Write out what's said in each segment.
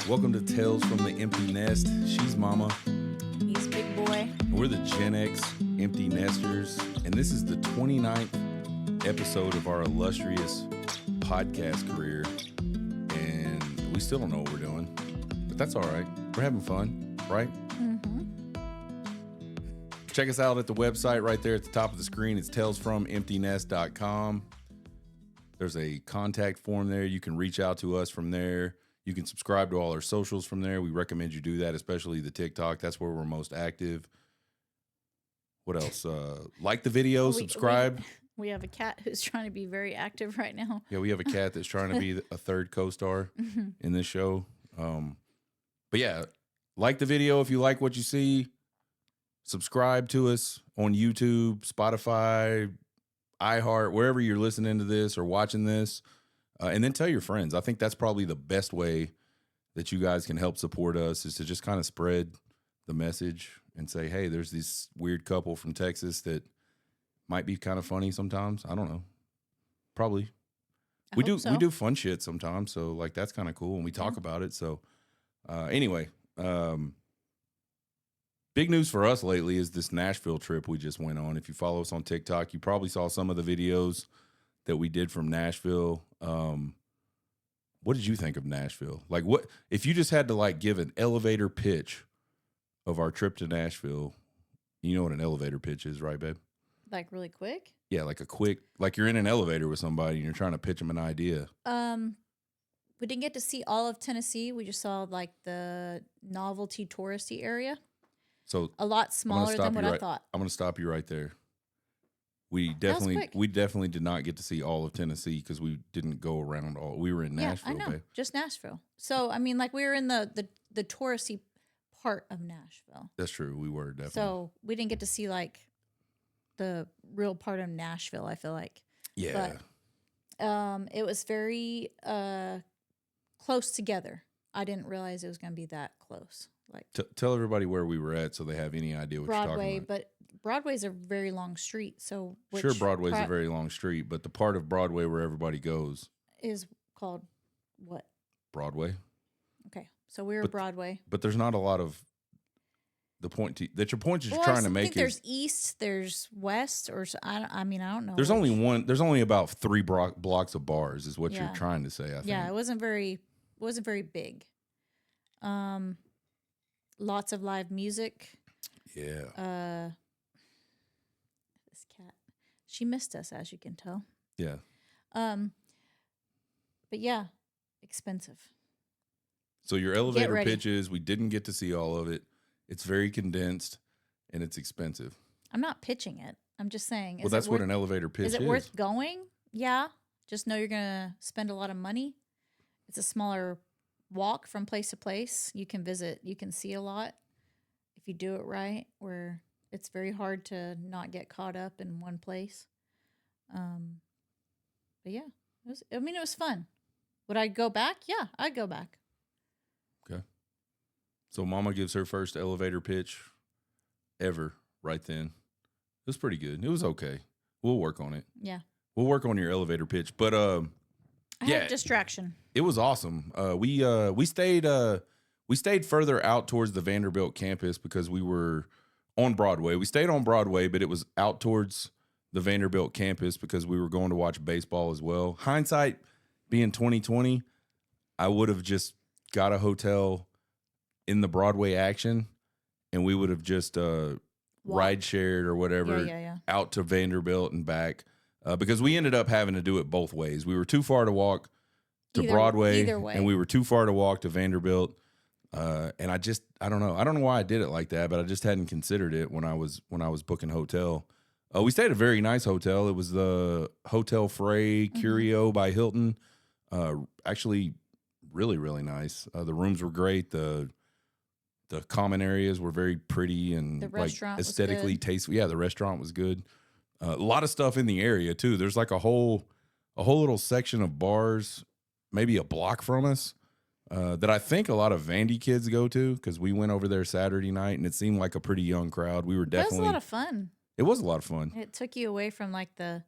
Welcome to Tales from the Empty Nest. She's Mama. He's big boy. We're the Gen X Empty Nesters, and this is the 29th episode of our illustrious podcast career, and we still don't know what we're doing, but that's all right. We're having fun, right? Mm-hmm. Check us out at the website right there at the top of the screen. It's talesfromemptynest.com. There's a contact form there. You can reach out to us from there. You can subscribe to all our socials from there. We recommend you do that, especially the TikTok. That's where we're most active. What else? Like the video, subscribe. We have a cat who's trying to be very active right now. Yeah, we have a cat that's trying to be a third co-star in this show. But yeah, like the video if you like what you see. Subscribe to us on YouTube, Spotify, iHeart, wherever you're listening to this or watching this. And then tell your friends. I think that's probably the best way that you guys can help support us is to just kind of spread the message and say, hey, there's this weird couple from Texas that might be kind of funny sometimes. I don't know. Probably. We do fun shit sometimes. So like that's kind of cool. And we talk about it. So anyway, big news for us lately is this Nashville trip we just went on. If you follow us on TikTok, you probably saw some of the videos that we did from Nashville. What did you think of Nashville? Like, what if you just had to like give an elevator pitch of our trip to Nashville? You know what an elevator pitch is, right, babe? Like really quick? Yeah, like a quick, like you're in an elevator with somebody and you're trying to pitch them an idea. We didn't get to see all of Tennessee. We just saw like the novelty touristy area. So a lot smaller than what I thought. I'm going to stop you right there. We definitely did not get to see all of Tennessee because we didn't go around all. We were in Nashville, I know, babe. just Nashville. So I mean, like we were in the touristy part of Nashville. That's true. We were definitely. So we didn't get to see like the real part of Nashville. I feel like. Yeah. But it was very close together. I didn't realize it was going to be that close. Like tell everybody where we were at so they have any idea what you're talking about. But Broadway's a very long street, so sure, Broadway's a very long street, but the part of Broadway where everybody goes is called what? Broadway. Okay, so we were Broadway, but there's not a lot of the point that your point is well, trying to make. There's east, there's west, or I mean I don't know. There's only one. There's only about 3 blocks of bars, is what you're trying to say. I think. Yeah, it wasn't very big. Lots of live music. Yeah. This cat, she missed us, as you can tell. Yeah. But yeah, expensive. So your elevator pitches, we didn't get to see all of it. It's very condensed, and it's expensive. I'm not pitching it. I'm just saying. Well, that's what an elevator pitch is. Is it worth going? Yeah. Just know you're gonna spend a lot of money. It's a smaller walk from place to place. You can visit. You can see a lot if you do it right. Where it's very hard to not get caught up in one place. But yeah, it was fun. Would I go back? Yeah, I'd go back. Okay. So Mama gives her first elevator pitch ever right then. It was pretty good. It was okay. We'll work on it. Yeah. We'll work on your elevator pitch. But I had a distraction. It was awesome. We stayed further out towards the Vanderbilt campus because we were on Broadway. We stayed on Broadway, but it was out towards the Vanderbilt campus because we were going to watch baseball as well. Hindsight being 2020, I would have just got a hotel in the Broadway action, and we would have just ride shared or whatever out to Vanderbilt and back because we ended up having to do it both ways. We were too far to walk to Broadway, and we were too far to walk to Vanderbilt. And I don't know. I don't know why I did it like that, but I just hadn't considered it when I was booking hotel. We stayed at a very nice hotel. It was the Hotel Frey Curio by Hilton. Actually, really, really nice. The rooms were great. The common areas were very pretty and the restaurant like aesthetically was good. tasteful. Yeah, the restaurant was good. A lot of stuff in the area too. There's like a whole little section of bars, maybe a block from us, that I think a lot of Vandy kids go to because we went over there Saturday night and it seemed like a pretty young crowd. We were definitely. It was a lot of fun. It was a lot of fun. It took you away from like the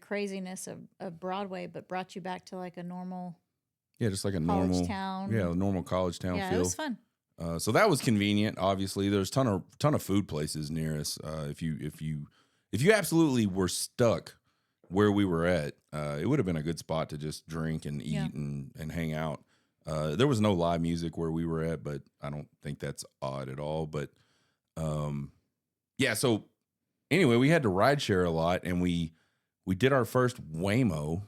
craziness of Broadway, but brought you back to like a normal Yeah, just like a college normal town. Yeah, a normal college town Yeah, feel. it was fun. So that was convenient. Obviously, there's ton of food places near us. If you absolutely were stuck where we were at, it would have been a good spot to just drink and eat Yeah. and hang out. There was no live music where we were at, but I don't think that's odd at all. But yeah. So anyway, we had to ride share a lot, and we did our first Waymo,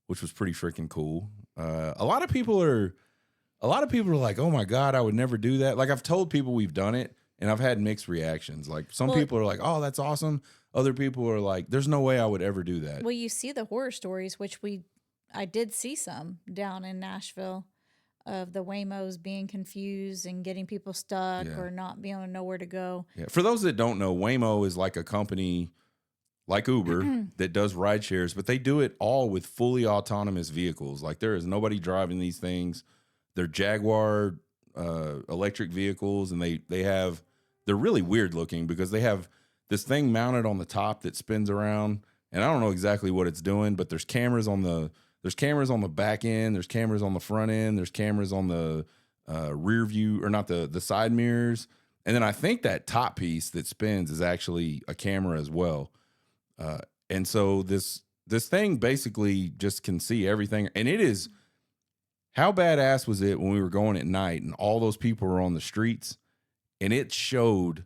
which was pretty freaking cool. A lot of people are like, "Oh my god, I would never do that." Like I've told people we've done it, and I've had mixed reactions. Like some people are like, "Oh, that's awesome." Other people are like, "There's no way I would ever do that." Well, you see the horror stories, which I did see some down in Nashville of the Waymos being confused and getting people stuck Yeah. or not being able to know where to go. Yeah. For those that don't know, Waymo is like a company like Uber that does ride shares, but they do it all with fully autonomous vehicles. Like there is nobody driving these things. They're Jaguar electric vehicles, and they're really weird looking because they have this thing mounted on the top that spins around, and I don't know exactly what it's doing, but there's cameras on the back end, there's cameras on the front end, there's cameras on the rear view, or not the side mirrors, and then I think that top piece that spins is actually a camera as well. And so this thing basically just can see everything, and it is. How badass was it when we were going at night and all those people were on the streets, and it showed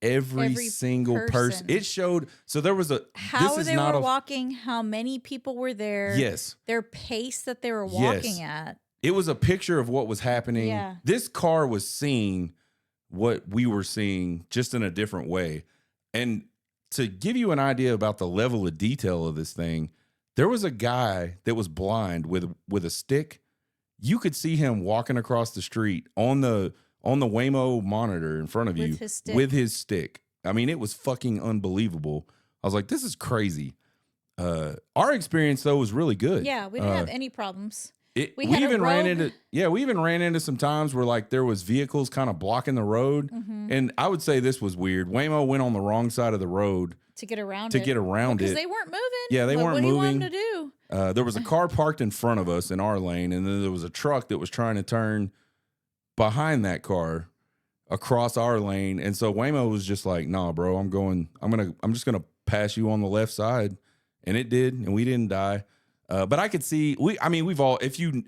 every single person. It showed. So there was how they were walking, how many people were there. Yes. Their pace that they were walking at. It was a picture of what was happening. Yeah. This car was seeing what we were seeing, just in a different way. And to give you an idea about the level of detail of this thing, there was a guy that was blind with a stick. You could see him walking across the street on the Waymo monitor in front of you with his stick. I mean, it was fucking unbelievable. I was like, this is crazy. Our experience though was really good. Yeah, we didn't have any problems. We even ran into some times where like there was vehicles kind of blocking the road, and I would say this was weird. Waymo went on the wrong side of the road to get around it because they weren't moving. Yeah, they weren't moving. What do you want them to do? There was a car parked in front of us in our lane, and then there was a truck that was trying to turn behind that car across our lane, and so Waymo was just like, "Nah, bro, I'm just gonna pass you on the left side," and it did, and we didn't die. But I could see we've all, if you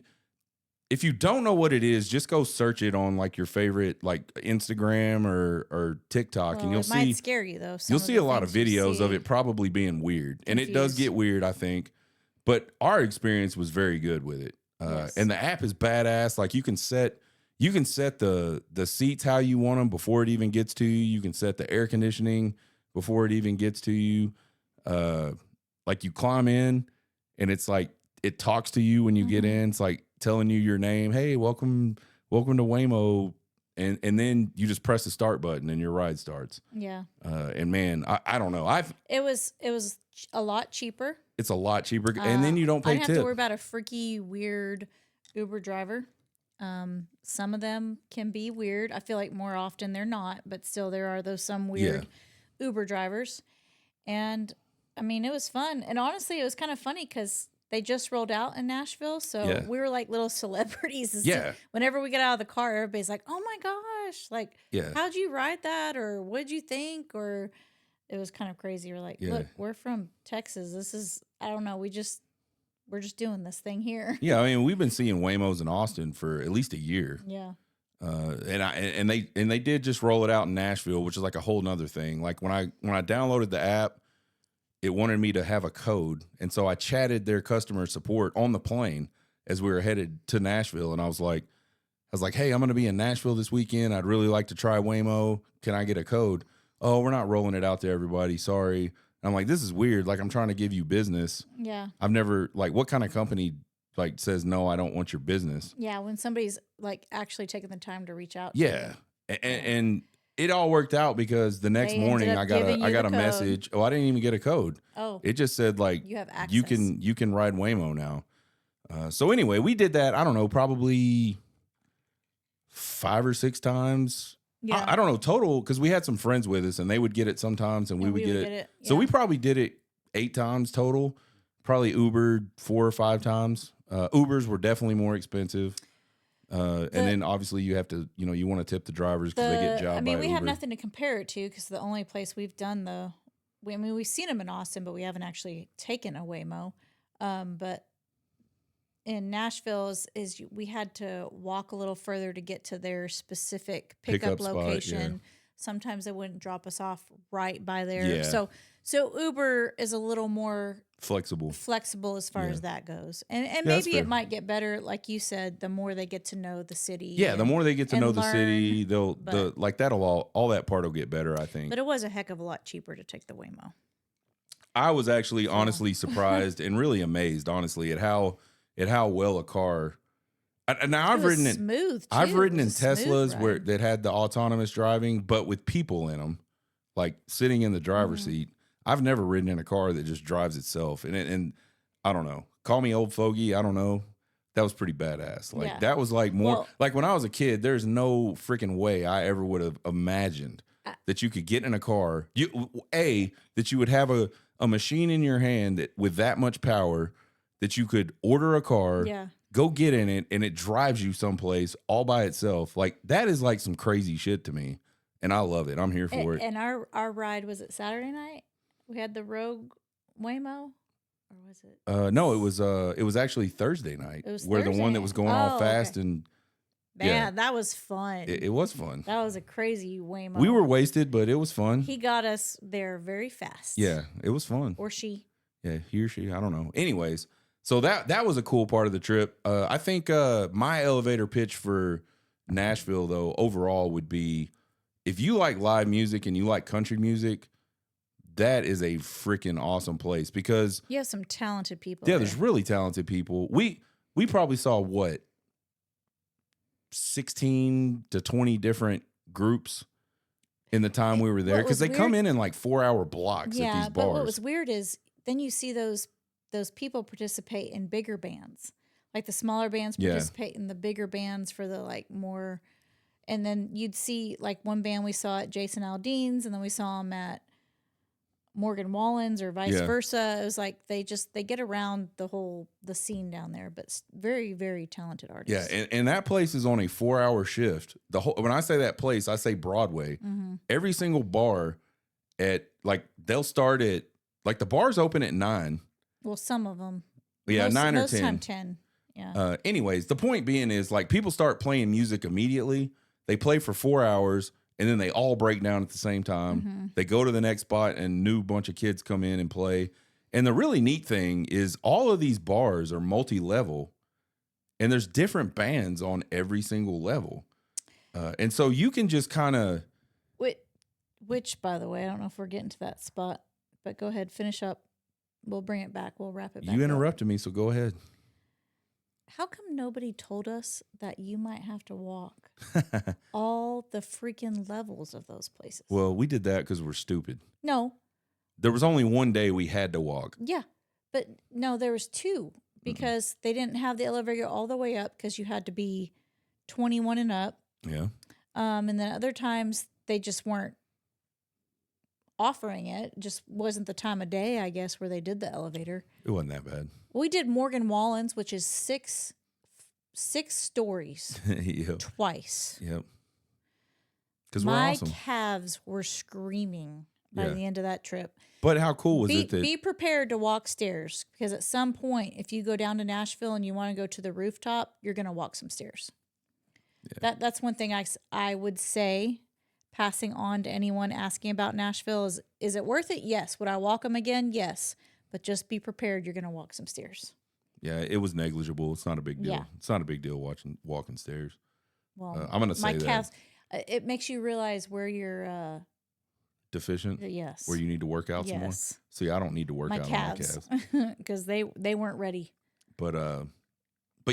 don't know what it is, just go search it on like your favorite like Instagram or TikTok, and you'll see. It might scare you though. You'll see a lot of videos of it probably being weird, and it does get weird, I think. But our experience was very good with it, Yes. and the app is badass. Like you can set the seats how you want them before it even gets to you. You can set the air conditioning before it even gets to you. Like you climb in, and it's like it talks to you when you get in. It's like telling you your name. Hey, welcome to Waymo. And then you just press the start button and your ride starts. Yeah. And man, I don't know. It was a lot cheaper. It's a lot cheaper. And then you don't pay I didn't have tip. to worry about a freaky, weird Uber driver. Some of them can be weird. I feel like more often they're not, but still there are some weird Uber drivers. And I mean, it was fun. And honestly, it was kind of funny because they just rolled out in Nashville. So we were like little celebrities. Yeah. Whenever we get out of the car, everybody's like, oh my gosh, like, Yeah. how'd you ride that? Or what'd you think? Or it was kind of crazy. We're like, look, we're from Texas. This is, I don't know. We're just doing this thing here. Yeah. I mean, we've been seeing Waymos in Austin for at least a year. Yeah. And they did just roll it out in Nashville, which is like a whole nother thing. Like when I downloaded the app, it wanted me to have a code. And so I chatted their customer support on the plane as we were headed to Nashville. And I was like, hey, I'm going to be in Nashville this weekend. I'd really like to try Waymo. Can I get a code? Oh, we're not rolling it out to everybody. Sorry. And I'm like, this is weird. Like, I'm trying to give you business. Yeah. I've never, like, what kind of company, like, says, no, I don't want your business? Yeah. When somebody's, like, actually taking the time to reach out. Yeah. And it all worked out because the next morning I got a message. Oh, I didn't even get a code. Oh. It just said, like, you have access. You can ride Waymo now. So anyway, we did that, I don't know, probably 5 or 6 times. Yeah. I don't know total, because we had some friends with us and they would get it sometimes and we would get it. Yeah. So we probably did it 8 times total. Probably Ubered 4 or 5 times. Ubers were definitely more expensive. And then obviously you have to, you want to tip the drivers because they get jobbed by we Uber. have nothing to compare it to because the only place we've done we've seen them in Austin, but we haven't actually taken a Waymo. But in Nashville we had to walk a little further to get to their specific pickup spot, location. yeah. Sometimes they wouldn't drop us off right by there. Yeah. So Uber is a little more Flexible as far as that goes. And that's maybe fair. it might get better, like you said, the more they get to know the city. Yeah, the more they get to know the city, but- all that part will get better, I think. But it was a heck of a lot cheaper to take the Waymo. I was actually honestly surprised and really amazed, honestly, at how well a car. Now I've ridden smooth. I've ridden in It was a smooth Teslas that had the autonomous driving, but with people in them, like sitting in the driver's seat. I've never ridden in a car that just drives itself, and I don't know. Call me old fogey. I don't know. That was pretty badass. Like that was like more like when I was a kid. There's no freaking way I ever would have imagined that you could get in a car. That you would have a machine in your hand with that much power that you could order a car. Yeah. Go get in it, and it drives you someplace all by itself. Like that is like some crazy shit to me, and I love it. I'm here for it. And our ride was it Saturday night? We had the Rogue Waymo, or was it? No, it was actually Thursday night. It was where the one that was going all fast and man, that was fun. It was fun. That was a crazy Waymo. We were wasted, but it was fun. He got us there very fast. Yeah, it was fun. Or she. Yeah, he or she. I don't know. Anyways, so that was a cool part of the trip. I think my elevator pitch for Nashville, though, overall would be if you like live music and you like country music, that is a freaking awesome place because you have some talented people. Yeah, there's really talented people. We probably saw 16 to 20 different groups in the time we were there because they come in like 4-hour blocks at these bars. But what was weird is then you see those people participate in bigger bands. Like the smaller bands participate in the bigger bands for the like more. And then you'd see like one band we saw at Jason Aldean's and then we saw them at Morgan Wallen's or vice versa. It was like they get around the scene down there, but very, very talented artists. Yeah, and that place is on a 4-hour shift. When I say that place, I say Broadway. Mm-hmm. Every single bar they'll start at like the bars open at 9. Well, some of them. Yeah, 9 or 10. Most time 10. Yeah. Anyways, the point being is like people start playing music immediately. They play for 4 hours. And then they all break down at the same time. Mm-hmm. They go to the next spot and new bunch of kids come in and play. And the really neat thing is all of these bars are multi-level and there's different bands on every single level. And so you can just kind of... Which, by the way, I don't know if we're getting to that spot, but go ahead, finish up. We'll bring it back. We'll wrap it back You interrupted me, so go ahead. How come nobody told us that you might have to walk all the freaking levels of those places? Well, we did that because we're stupid. No. There was only one day we had to walk. Yeah. But no, there was 2 because they didn't have the elevator all the way up because you had to be 21 and up. Yeah. And then other times they just weren't offering it. Just wasn't the time of day, I guess, where they did the elevator. It wasn't that bad. We did Morgan Wallen's, which is 6 stories twice. Yep. Because we're awesome. My calves were screaming by the end of that trip. But how cool was it that... Be prepared to walk stairs because at some point, if you go down to Nashville and you want to go to the rooftop, you're going to walk some stairs. Yeah. That's one thing I would say, passing on to anyone asking about Nashville, is it worth it? Yes. Would I walk them again? Yes. But just be prepared. You're going to walk some stairs. Yeah, it was negligible. It's not a big deal. Yeah. It's not a big deal walking stairs. Well, I'm going to say my calves, it makes you realize where you're deficient. Yes. Where you need to work out some more. See, I don't need to work out on my calves because they weren't ready. But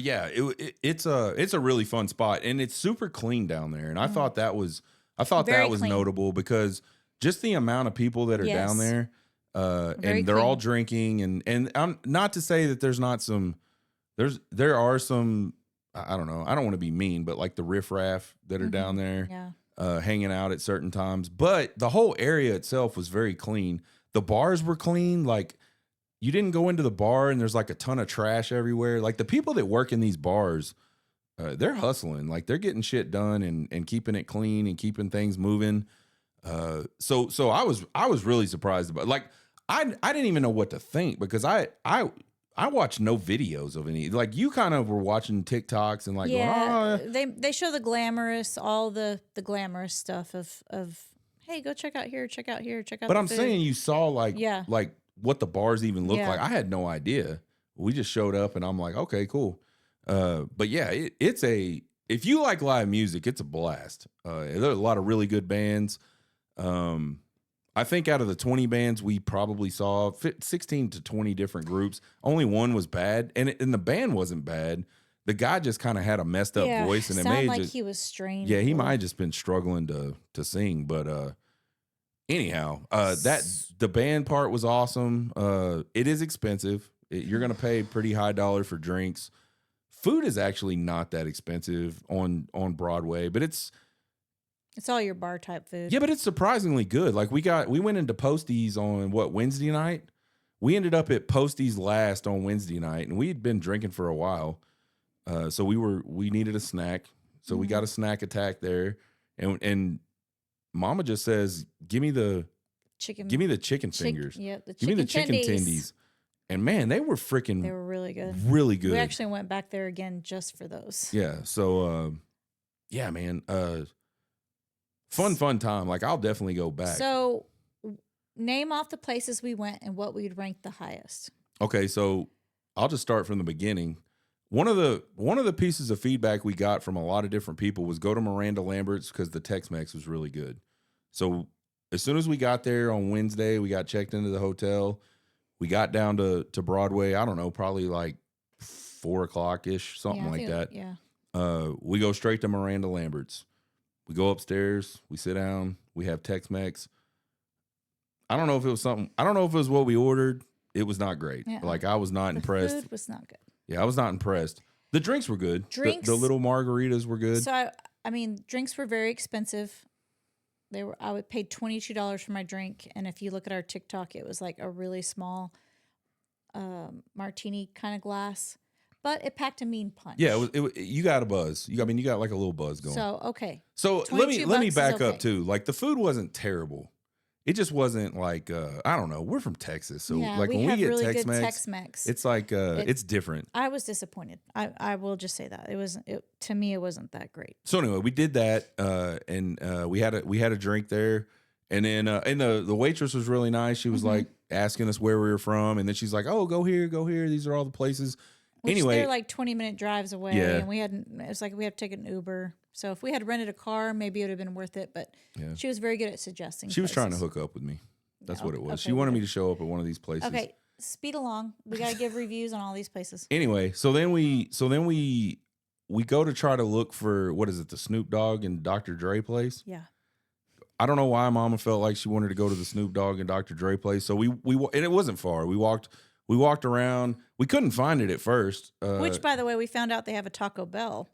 yeah, it's a really fun spot and it's super clean down there. And I thought that was clean. notable because just the amount of people that are down there. And they're all drinking and I'm not to say that there's not some, there are some, I don't know. I don't want to be mean, but like the riffraff that are down there, hanging out at certain times, but the whole area itself was very clean. The bars were clean. Like you didn't go into the bar and there's like a ton of trash everywhere. Like the people that work in these bars, they're hustling. Like they're getting shit done and keeping it clean and keeping things moving. So I was really surprised about, like, I didn't even know what to think because I watched no videos of any. Like you kind of were watching TikToks and like Yeah, going, they show the glamorous, all the glamorous stuff of hey, go check out here, check out here, check out. but the I'm food. saying you saw Yeah. like what the bars even look Yeah. like. I had no idea. We just showed up and I'm like, okay, cool. But yeah, it's a, if you like live music, it's a blast. There are a lot of really good bands. I think out of the 20 bands we probably saw, 16 to 20 different groups. Only one was bad, and the band wasn't bad. The guy just kind of had a messed up voice, and it sounded made like just, he was strained. yeah, a he little. might have just been struggling to sing. But anyhow, that the band part was awesome. It is expensive. You're gonna pay pretty high dollar for drinks. Food is actually not that expensive on Broadway, but it's all your bar type food. yeah, but it's surprisingly good. Like we went into Posties on Wednesday night. We ended up at Posties last on Wednesday night, and we had been drinking for a while. So we needed a snack. So we got a snack attack there. And Mama just says, give me the chicken fingers. Yep, Give me the chicken tendies. And man, they were freaking They were really good. Really good. We actually went back there again just for those. Yeah. So yeah, man. Fun time. Like I'll definitely go back. So name off the places we went and what we'd rank the highest. Okay, so I'll just start from the beginning. One of the pieces of feedback we got from a lot of different people was go to Miranda Lambert's because the Tex-Mex was really good. So as soon as we got there on Wednesday, we got checked into the hotel. We got down to Broadway. I don't know, probably like 4:00 ish, something like that. Yeah. We go straight to Miranda Lambert's. We go upstairs. We sit down. We have Tex-Mex. I don't know if it was something. I don't know if it was what we ordered. It was not great. Yeah. Like I was not impressed. The food was not good. Yeah, I was not impressed. The drinks were good. Drinks, the little margaritas were good. So I mean, drinks were very expensive. I would pay $22 for my drink, and if you look at our TikTok, it was like a really small martini kind of glass, but it packed a mean punch. Yeah, you got a buzz. You got like a little buzz going. So okay. So let me back okay. up too. Like the food wasn't terrible. It just wasn't like I don't know. We're from Texas, so yeah, like when we get really Tex-Mex, good Tex-Mex, it's like it's different. I was disappointed. I will just say that to me it wasn't that great. So anyway, we did that, and we had a drink there, and then the waitress was really nice. She was like asking us where we were from, and then she's like, "Oh, go here, go here. These are all the places." Anyway, they're like 20-minute drives away, and it was like we had to take an Uber. So if we had rented a car, maybe it would have been worth it. But she was very good at suggesting. She was trying to hook up with me. That's what it was. Okay, she wanted me to show up at one of these places. Okay, speed along. We got to give reviews on all these places. Anyway, so then we go to try to look for, what is it, the Snoop Dogg and Dr. Dre place? Yeah. I don't know why Mama felt like she wanted to go to the Snoop Dogg and Dr. Dre place. So we and it wasn't far. We walked around. We couldn't find it at first. Which, by the way, we found out they have a Taco Bell.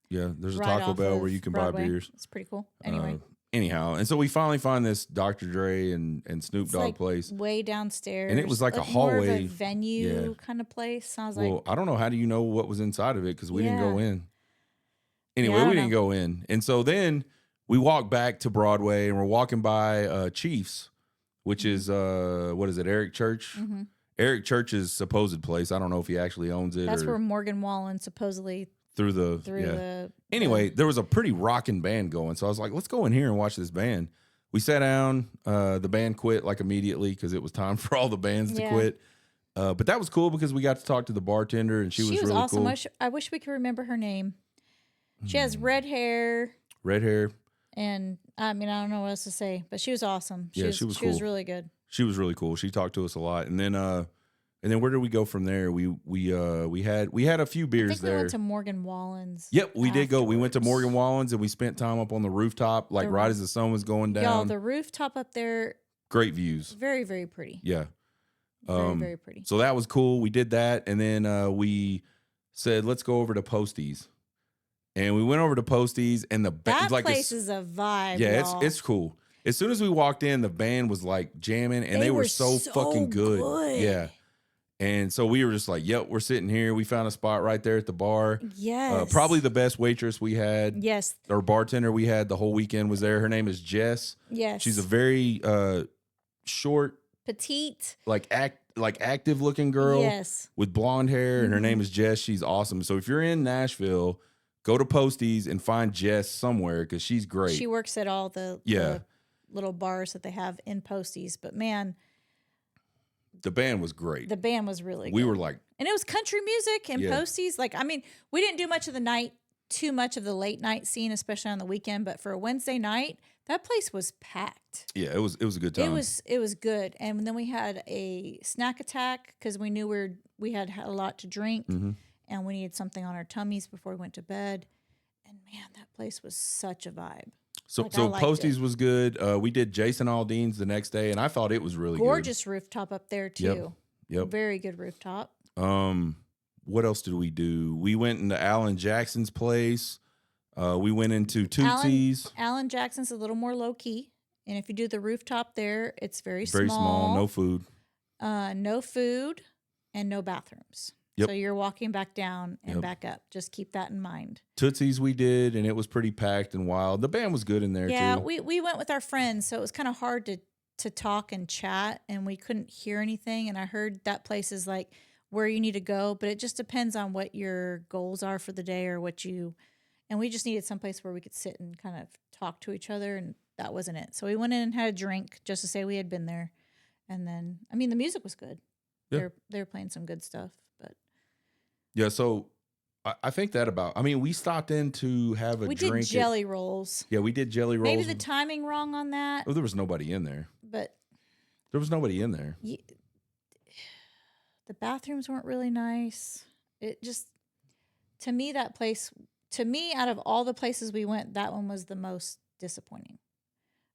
Yeah, there's a right Taco Bell where you can Broadway. buy beers. It's pretty cool. Anyway. Anyhow, and so we finally find this Dr. Dre and Snoop Dogg place. Way downstairs. And it was like a more of hallway. a venue kind of place. I was like, well, I don't know. How do you know what was inside of it? Because we didn't go in. Anyway, Yeah, we didn't go in. And so then we walk back to Broadway and we're walking by Chiefs, which is, what is it, Eric Church? Mm-hmm. Eric Church's supposed place. I don't know if he actually owns it. That's where Morgan Wallen supposedly through the anyway, there was a pretty rocking band going. So I was like, let's go in here and watch this band. We sat down. The band quit like immediately because it was time for all the bands to quit. But that was cool because we got to talk to the bartender and she was really awesome. cool. I wish we could remember her name. She has red hair. Red hair. And I mean, I don't know what else to say, but she was awesome. She was cool. She was really good. She was really cool. She talked to us a lot. And then where did we go from there? We had a few beers I think there. we went to Morgan Wallen's. Yep, we did go. We went to Morgan Wallen's and we spent time up on the rooftop, like right as the sun was going down. Y'all, the rooftop up there. Great views. Very, very pretty. Yeah. Very, very pretty. So that was cool. We did that. And then we said, let's go over to Posties. And we went over to Posties and that place is a vibe. Yeah, y'all. it's cool. As soon as we walked in, the band was like jamming and they were so fucking good. Yeah. And so we were just like, yep, we're sitting here. We found a spot right there at the bar. Yes. Probably the best waitress we had. Yes. Or bartender we had the whole weekend was there. Her name is Jess. Yes. She's a very short, petite, like active looking girl. Yes. With blonde hair, and her name is Jess. She's awesome. So if you're in Nashville, go to Posties and find Jess somewhere because she's great. She works at all the little bars that they have in Posties. But man, the band was great. The band was really good. We were like, and it was country music and Posties. Like, I mean, we didn't do much of the night, too much of the late night scene, especially on the weekend. But for a Wednesday night, that place was packed. Yeah, it was a good time. It was good. And then we had a snack attack because we knew we had a lot to drink and we needed something on our tummies before we went to bed. And man, that place was such a vibe. So Posties was good. We did Jason Aldean's the next day, and I thought it was really gorgeous rooftop up there too. Yep. Very good rooftop. What else did we do? We went into Alan Jackson's place. We went into Tootsie's. Alan Jackson's a little more low key, and if you do the rooftop there, it's very small. No food. No food, and no bathrooms. Yep. So you're walking back down and back up. Just keep that in mind. Tootsie's we did, and it was pretty packed and wild. The band was good in there, too. Yeah, we went with our friends, so it was kind of hard to talk and chat, and we couldn't hear anything. And I heard that place is like where you need to go, but it just depends on what your goals are for the day or and we just needed someplace where we could sit and kind of talk to each other, and that wasn't it. So we went in and had a drink just to say we had been there. And then, I mean, the music was good. Yeah. They were playing some good stuff, but. Yeah, so I think we stopped in to have a drink. We did jelly rolls. Yeah, we did jelly rolls. Maybe the timing wrong on that. Oh, there was nobody in there. But. There was nobody in there. The bathrooms weren't really nice. It just, to me, out of all the places we went, that one was the most disappointing.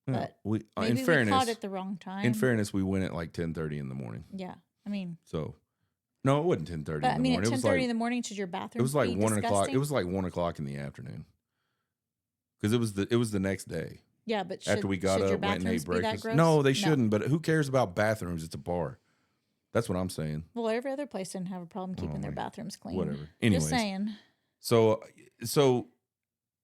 Yeah, but maybe we caught it the wrong time. In fairness, we went at like 10:30 in the morning. Yeah, I mean. So. No, it wasn't 10:30 in the morning. I mean, at 10:30 in the morning, should your bathroom? It was like 1 o'clock. Disgusting? It was like 1 o'clock in the afternoon. Because it was the next day. Yeah, but after we got up, went and ate breakfast. No, they shouldn't. But who cares about bathrooms? It's a bar. That's what I'm saying. Well, every other place didn't have a problem keeping their bathrooms clean. Whatever. Anyways, just saying. So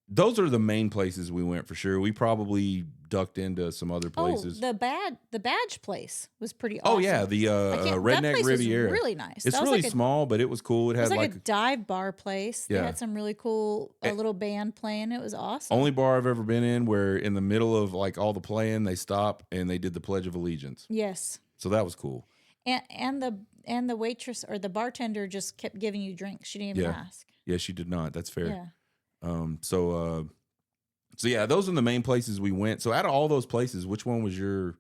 those are the main places we went for sure. We probably ducked into some other places. Oh, the badge place was pretty awesome. Oh yeah, the Redneck Riviera. Was really nice. It's really small, but it was cool. It had like a dive bar place. Yeah. They had some really cool little band playing. It was awesome. Only bar I've ever been in where in the middle of like all the playing, they stop and they did the Pledge of Allegiance. Yes. So that was cool. And the waitress or the bartender just kept giving you drinks. She didn't even ask. Yeah, she did not. That's fair. Yeah. So yeah, those are the main places we went. So out of all those places, which one was your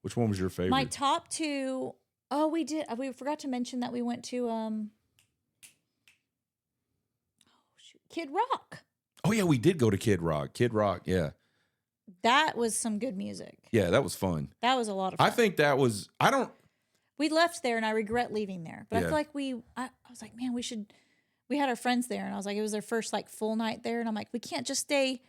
favorite? My top two. Oh, we forgot to mention that we went to Kid Rock. Oh yeah, we did go to Kid Rock. Kid Rock, yeah. That was some good music. Yeah, that was fun. That was a lot of fun. I think that was we left there and I regret leaving there. But I feel like I was like, man, we had our friends there and I was like, it was their first like full night there. And I'm like, we can't just stay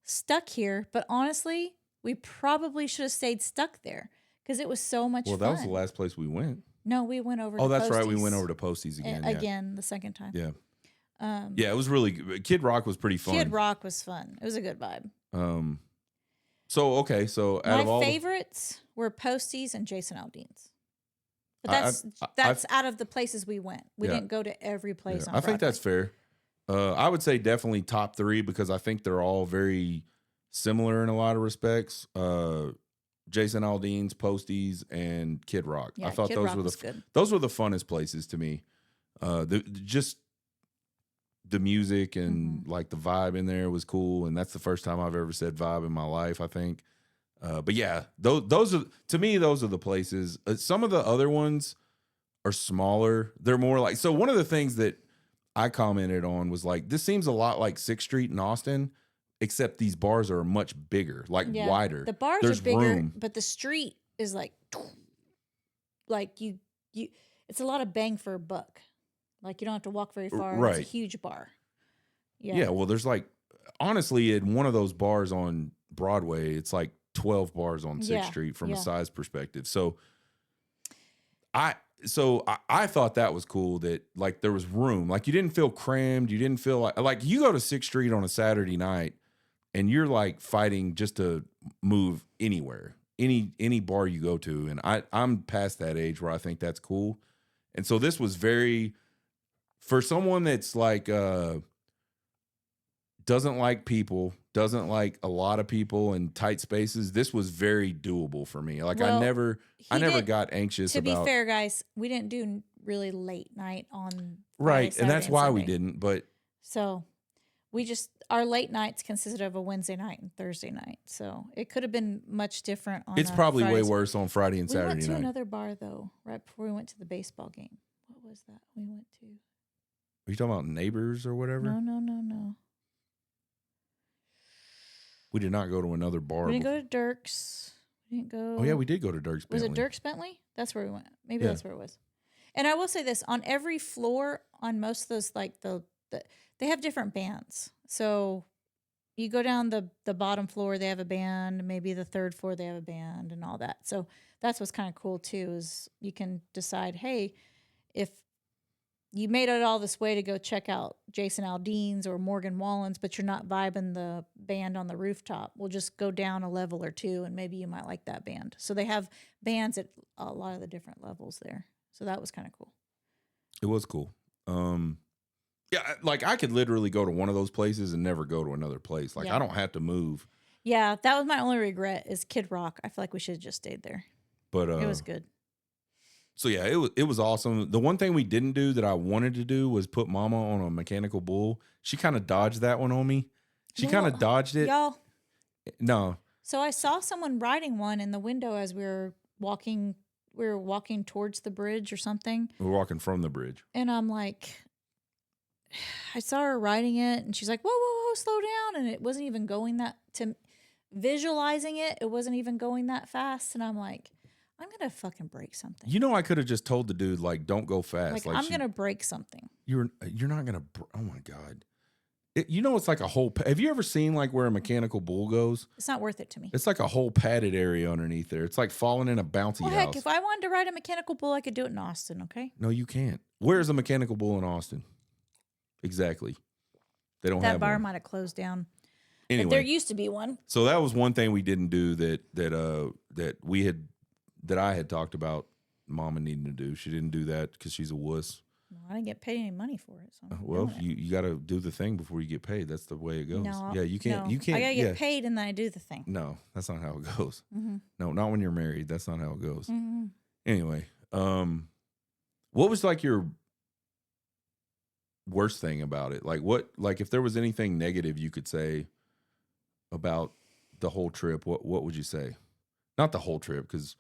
stuck here. But honestly, we probably should have stayed stuck there because it was so much fun. Well, that was the last place we went. No, we went over to Posties. Posties. Right. We went over to Posties again. Again, the second time. Yeah. Yeah, it was really good. Kid Rock was pretty fun. Kid Rock was fun. It was a good vibe. So out of all my favorites were Posties and Jason Aldean's. But that's out of the places we went. We didn't go to every place on Broadway. I think that's fair. I would say definitely top 3 because I think they're all very similar in a lot of respects. Jason Aldean's, Posties, and Kid Rock. Yeah, I thought Kid those Rock were good. Those were the funnest places to me. Just the music and like the vibe in there was cool, and that's the first time I've ever said vibe in my life, I think. But yeah, those are to me. Those are the places. Some of the other ones are smaller. They're more like. So one of the things that I commented on was like, this seems a lot like 6th Street in Austin, except these bars are much bigger, wider. The bars There's are bigger, room. but the street is like you. It's a lot of bang for a buck. Like you don't have to walk very far. Right. It's a huge bar. Yeah. Well, there's like honestly in one of those bars on Broadway, it's like 12 bars on 6th Street from a size perspective. So I thought that was cool that like there was room. Like you didn't feel crammed. You didn't feel like you go to 6th Street on a Saturday night and you're like fighting just to move anywhere, any bar you go to. And I'm past that age where I think that's cool. And so this was very, for someone that's like doesn't like people, doesn't like a lot of people in tight spaces, this was very doable for me. Like Well, I never did, got anxious to about. be fair, guys, we didn't do really late night on Right, Friday, and that's Saturday, why and we Sunday. didn't. But So we just, our late nights consisted of a Wednesday night and Thursday night. So it could have been much different on it's a probably Friday, way worse on Friday and We Saturday went to night. another bar though, right before we went to the baseball game. What was that we went to? Are you talking about Neighbors or whatever? No. We did not go to another bar. We didn't go to Dirk's. We didn't go. Oh yeah, we did go to Dirk's. Was Bentley. it Dirk's Bentley? That's where we went. Maybe Yeah. that's where it was. And I will say this: on every floor, on most of those, like they have different bands. So you go down the bottom floor, they have a band. Maybe the third floor, they have a band, and all that. So that's what's kind of cool too. Is you can decide, hey, if you made it all this way to go check out Jason Aldean's or Morgan Wallen's, but you're not vibing the band on the rooftop, we'll just go down a level or two and maybe you might like that band. So they have bands at a lot of the different levels there. So that was kind of cool. It was cool. Yeah, like I could literally go to one of those places and never go to another place. Like Yeah. I don't have to move. Yeah, that was my only regret is Kid Rock. I feel like we should have just stayed there. But It was good. So yeah, it was awesome. The one thing we didn't do that I wanted to do was put Mama on a mechanical bull. She kind of dodged that one on me. She kind of Well, dodged it. Y'all, No. so I saw someone riding one in the window as we were walking towards the bridge or something. We're walking from the bridge. And I'm like, I saw her riding it and she's like, whoa, slow down. And it wasn't even going visualizing it, it wasn't even going that fast. And I'm like, I'm going to fucking break something. You know, I could have just told the dude, like, don't go fast. Like I'm going to break something. You're not going to, oh my God. It's like a whole, have you ever seen like where a mechanical bull goes? It's not worth it to me. It's like a whole padded area underneath there. It's like falling in a bouncy Well, house. heck, if I wanted to ride a mechanical bull, I could do it in Austin, okay? No, you can't. Where's a mechanical bull in Austin? Exactly. They don't have That bar one. might have closed down. Anyway, But there used to be one. so that was one thing we didn't do that I had talked about Mama needing to do. She didn't do that because she's a wuss. Well, I didn't get paid any money for it. So I'm Well, doing it. you got to do the thing before you get paid. That's the way it goes. No, Yeah, you can't. no. You can't. I gotta yeah. get paid and then I do the thing. No, that's not how it goes. Mm-hmm. No, not when you're married. That's not how it goes. Mm-hmm. Anyway, what was like your worst thing about it? Like if there was anything negative you could say about the whole trip, what would you say? Not the whole trip, because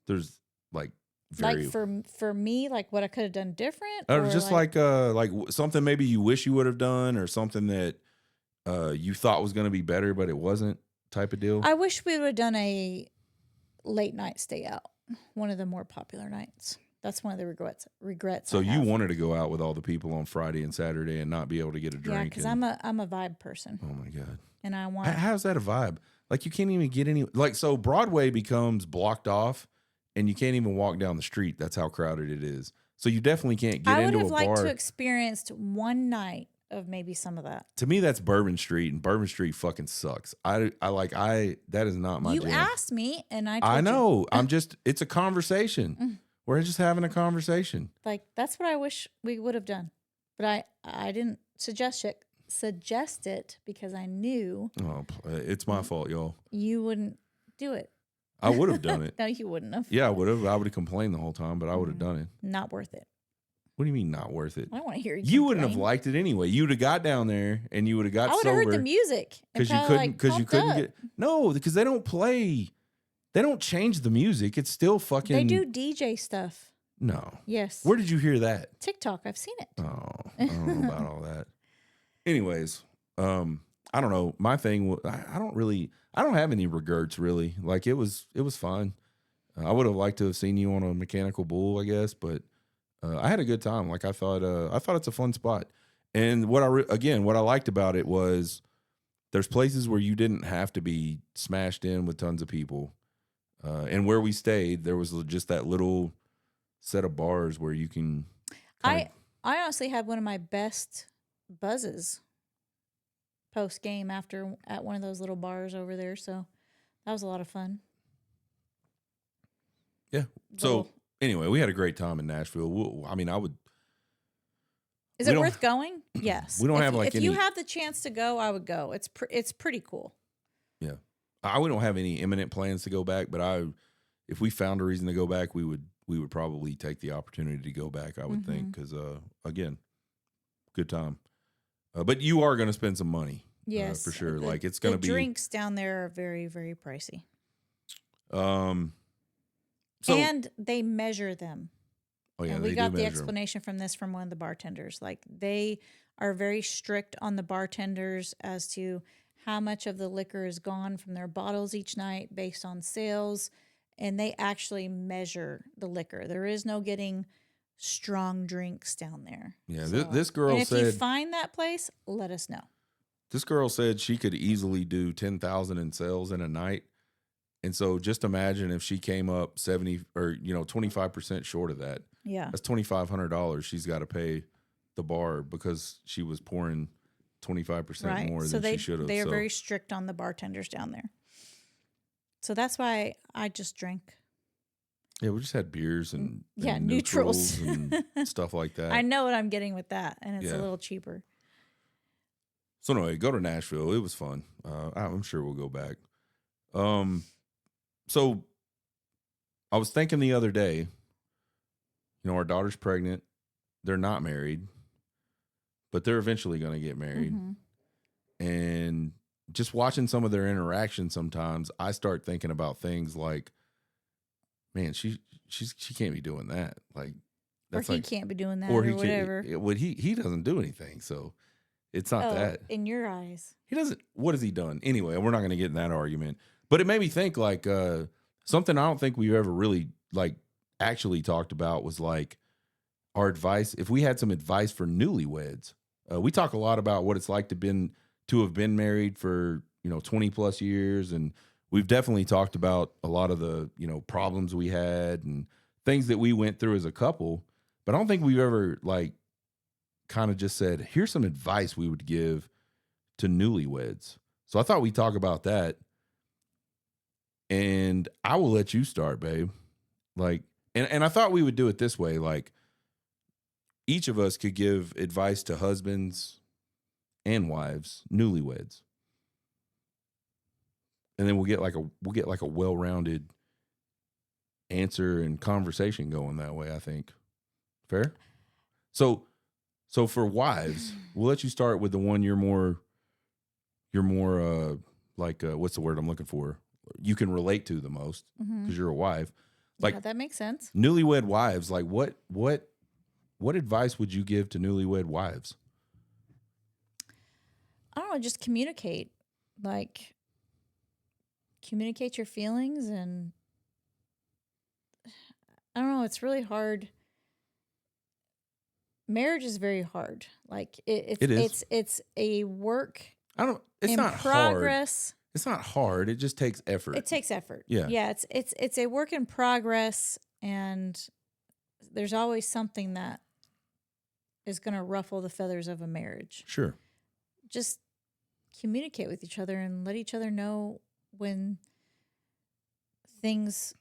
there's like very For me, like what I could have done different, or just like something maybe you wish you would have done, or something that you thought was going to be better but it wasn't, type of deal. I wish we would have done a late night stay out, one of the more popular nights. That's one of the regrets. So I you have. wanted to go out with all the people on Friday and Saturday and not be able to get a drink? Yeah, because and, I'm a vibe person, oh my God. and I want. How's that a vibe? Like you can't even get any, like, so Broadway becomes blocked off and you can't even walk down the street. That's how crowded it is. So you definitely can't get I would into have a liked bar. to experienced one night of maybe some of that. To me, that's Bourbon Street, and Bourbon Street fucking sucks. That is not my You jam. asked me, and I told I you. know. It's a conversation. We're just having a conversation. Like that's what I wish we would have done, but I didn't suggest it because I knew Oh, it's my fault, y'all. you wouldn't do it. I would have done it. No, you wouldn't have. Yeah, I would have. I would have complained the whole time, but I would have done it. Not worth it. What do you mean not worth it? I don't want to hear you. You wouldn't have complain. liked it anyway. You would have got down there and you would have got I would have heard sober the music and because you probably, couldn't like, pumped up. get no, because they don't play. They don't change the music. It's still fucking. They do DJ stuff. No. Yes. Where did you hear that? TikTok. I've seen it. Oh, I don't know about all that. Anyways, I don't know. My thing, I don't have any regrets really. Like it was fun. I would have liked to have seen you on a mechanical bull, I guess, but I had a good time. Like I thought it's a fun spot. And what I liked about it was there's places where you didn't have to be smashed in with tons of people. And where we stayed, there was just that little set of bars where you can kind I honestly had one of my best buzzes post game after at one of those little bars over there. So that was a lot of fun. yeah. So Little, anyway, we had a great time in Nashville. I mean, I would. is We it don't. worth going? Yes. We don't if have you, like if any. you have the chance to go, I would go. It's pretty cool. Yeah. We don't have any imminent plans to go back, but if we found a reason to go back, we would probably take the opportunity to go back. I would think because again, good time. But you are going to spend some money, Yes, for sure. The, Like it's going to the be drinks down there are very, very pricey, So and they measure them. oh yeah, And they we do got the measure 'em. explanation from one of the bartenders. Like they are very strict on the bartenders as to how much of the liquor is gone from their bottles each night based on sales, and they actually measure the liquor. There is no getting strong drinks down there. Yeah, So, this girl and if you said find that place, let us know. this girl said she could easily do 10,000 in sales in a night. And so just imagine if she came up 70 or 25% short of that. Yeah. That's $2,500 she's got to pay the bar because she was pouring 25% more So than she should have. they are So very strict on the bartenders down there. So that's why I just drank. yeah, we just had beers and neutrals and stuff like that. I know what I'm getting with that, and it's Yeah. a little cheaper. So anyway, go to Nashville. It was fun. I'm sure we'll go back. So I was thinking the other day, our daughter's pregnant. They're not married, but they're eventually going to get married. Mm-hmm. And just watching some of their interactions sometimes, I start thinking about things like, man, she can't be doing that. Like, that's Or he like, can't be doing that, or or he whatever. he doesn't do anything, so it's not that. In your eyes. He doesn't. What has he done? Anyway, we're not going to get in that argument. But it made me think like something I don't think we've ever really like actually talked about was like our advice. If we had some advice for newlyweds, we talk a lot about what it's like to have been married for 20 plus years, and we've definitely talked about a lot of the problems we had and things that we went through as a couple. But I don't think we've ever like kind of just said, here's some advice we would give to newlyweds. So I thought we'd talk about that. And I will let you start, babe. Like, and I thought we would do it this way. Like, each of us could give advice to husbands and wives, newlyweds. And then we'll get like a well-rounded answer and conversation going that way, I think. Fair? So for wives, we'll let you start with the one you're more what's the word I'm looking for? You can relate to the most because you're a wife. Like, yeah, that makes sense. Newlywed wives, like what advice would you give to newlywed wives? I don't know, just communicate. Like, communicate your feelings, and I don't know, it's really hard. Marriage is very hard. Like It is. It's a work It's in not progress. hard. It's not hard. It just takes effort. It takes effort. Yeah. Yeah, it's a work in progress, and there's always something that is going to ruffle the feathers of a marriage. Sure. Just communicate with each other and let each other know when things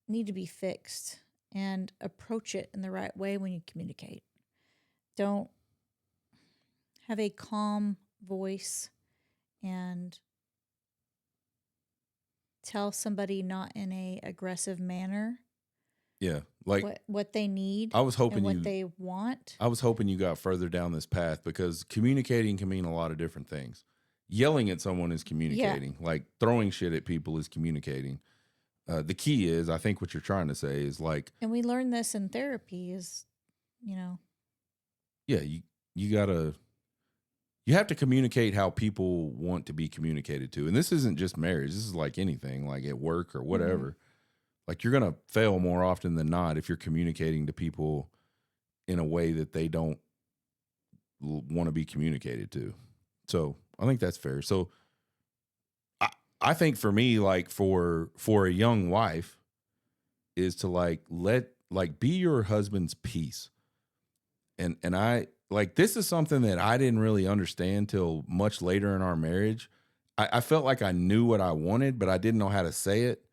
need to be fixed, and approach it in the right way when you communicate. Don't have a calm voice and tell somebody not in a aggressive manner. Yeah. Like what they need. I was hoping and what they want. I was hoping you got further down this path because communicating can mean a lot of different things. Yelling at someone is communicating. Yeah. Like throwing shit at people is communicating. The key is, I think what you're trying to say is like, and we learned this in therapy is, yeah, you have to communicate how people want to be communicated to. And this isn't just marriage. This is like anything, like at work or whatever. Mm-hmm. Like you're going to fail more often than not if you're communicating to people in a way that they don't want to be communicated to. So I think that's fair. So I think for me, like for a young wife is to like let like be your husband's peace. And I like this is something that I didn't really understand till much later in our marriage. I felt like I knew what I wanted, but I didn't know how to say it.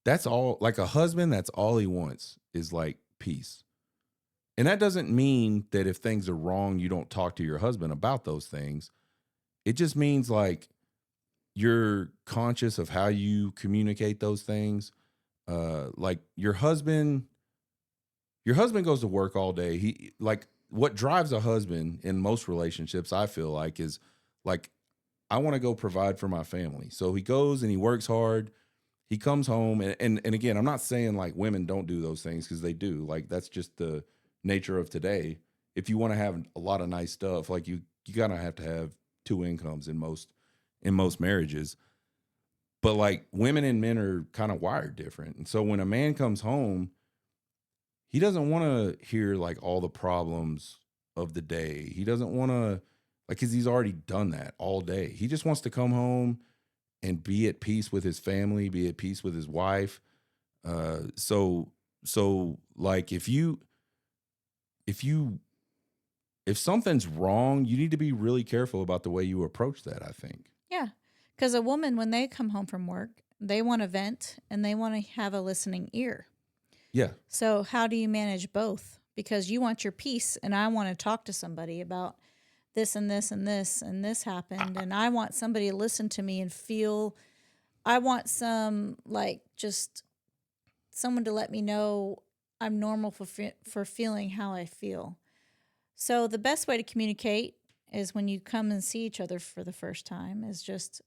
That's all, like a husband, that's all he wants is like peace. And that doesn't mean that if things are wrong, you don't talk to your husband about those things. It just means like you're conscious of how you communicate those things. Like your husband goes to work all day. He like what drives a husband in most relationships, I feel like, is like, I want to go provide for my family. So he goes and he works hard. He comes home and again, I'm not saying like women don't do those things because they do. Like that's just the nature of today. If you want to have a lot of nice stuff, like you gotta have to have two incomes in most marriages. But like women and men are kind of wired different. And so when a man comes home, he doesn't want to hear like all the problems of the day. He doesn't want to like cuz he's already done that all day. He just wants to come home and be at peace with his family, be at peace with his wife. So like if something's wrong, you need to be really careful about the way you approach that, I think. Yeah. Because a woman, when they come home from work, they want to vent and they want to have a listening ear. Yeah. So, how do you manage both? Because you want your peace, and I want to talk to somebody about this and this and this and this happened. And I want somebody to listen to me and feel, I want some, like, just someone to let me know I'm normal for feeling how I feel. So, the best way to communicate is when you come and see each other for the first time, is just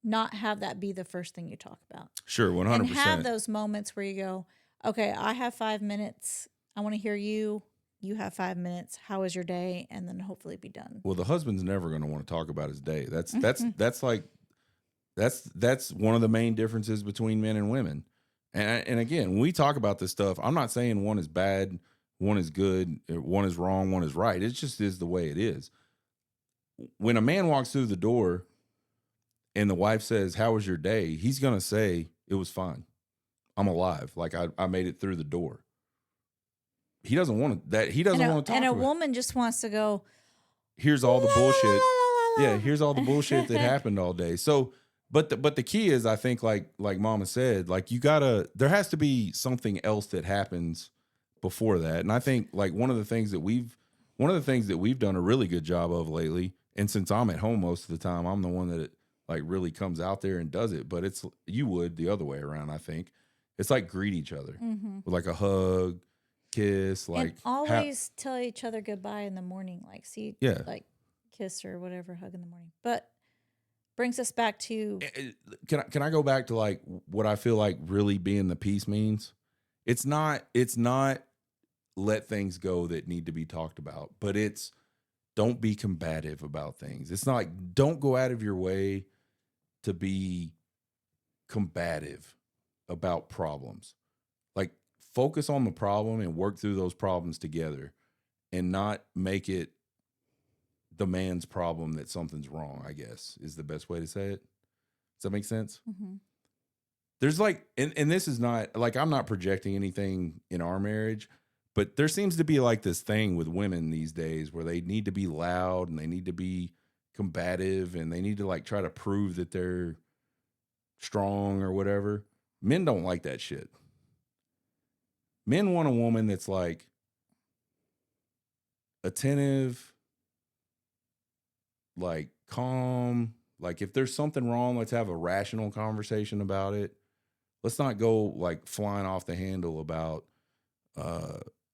not have that be the first thing you talk about. Sure, 100%. And have those moments where you go, okay, I have 5 minutes. I want to hear you. You have 5 minutes. How was your day? And then hopefully be done. Well, the husband's never going to want to talk about his day. That's like that's one of the main differences between men and women. And again, when we talk about this stuff, I'm not saying one is bad, one is good, one is wrong, one is right. It just is the way it is. When a man walks through the door and the wife says, "How was your day?" He's going to say, "It was fine. I'm alive. Like I made it through the door." He doesn't want that. He doesn't want to talk And a about woman just wants to go, here's all the "La, la, bullshit. la, la, la, Yeah, la." here's all the bullshit that happened all day. So, but the key is, I think, like Mama said, like there has to be something else that happens before that. And I think like one of the things that we've done a really good job of lately, and since I'm at home most of the time, I'm the one that like really comes out there and does it. But it's you would the other way around. I think it's like greet each other with like a hug, kiss, like and always tell each other goodbye in the morning. Like yeah. like kiss or whatever, hug in the morning. But brings us back to Can I go back to like what I feel like really being the peace means? It's not let things go that need to be talked about, but it's don't be combative about things. It's not like don't go out of your way to be combative about problems. Like focus on the problem and work through those problems together and not make it the man's problem that something's wrong, I guess, is the best way to say it. Does that make sense? There's like, and this is not like, I'm not projecting anything in our marriage, but there seems to be like this thing with women these days where they need to be loud and they need to be combative and they need to like try to prove that they're strong or whatever. Men don't like that shit. Men want a woman that's like attentive, like calm. Like if there's something wrong, let's have a rational conversation about it. Let's not go like flying off the handle about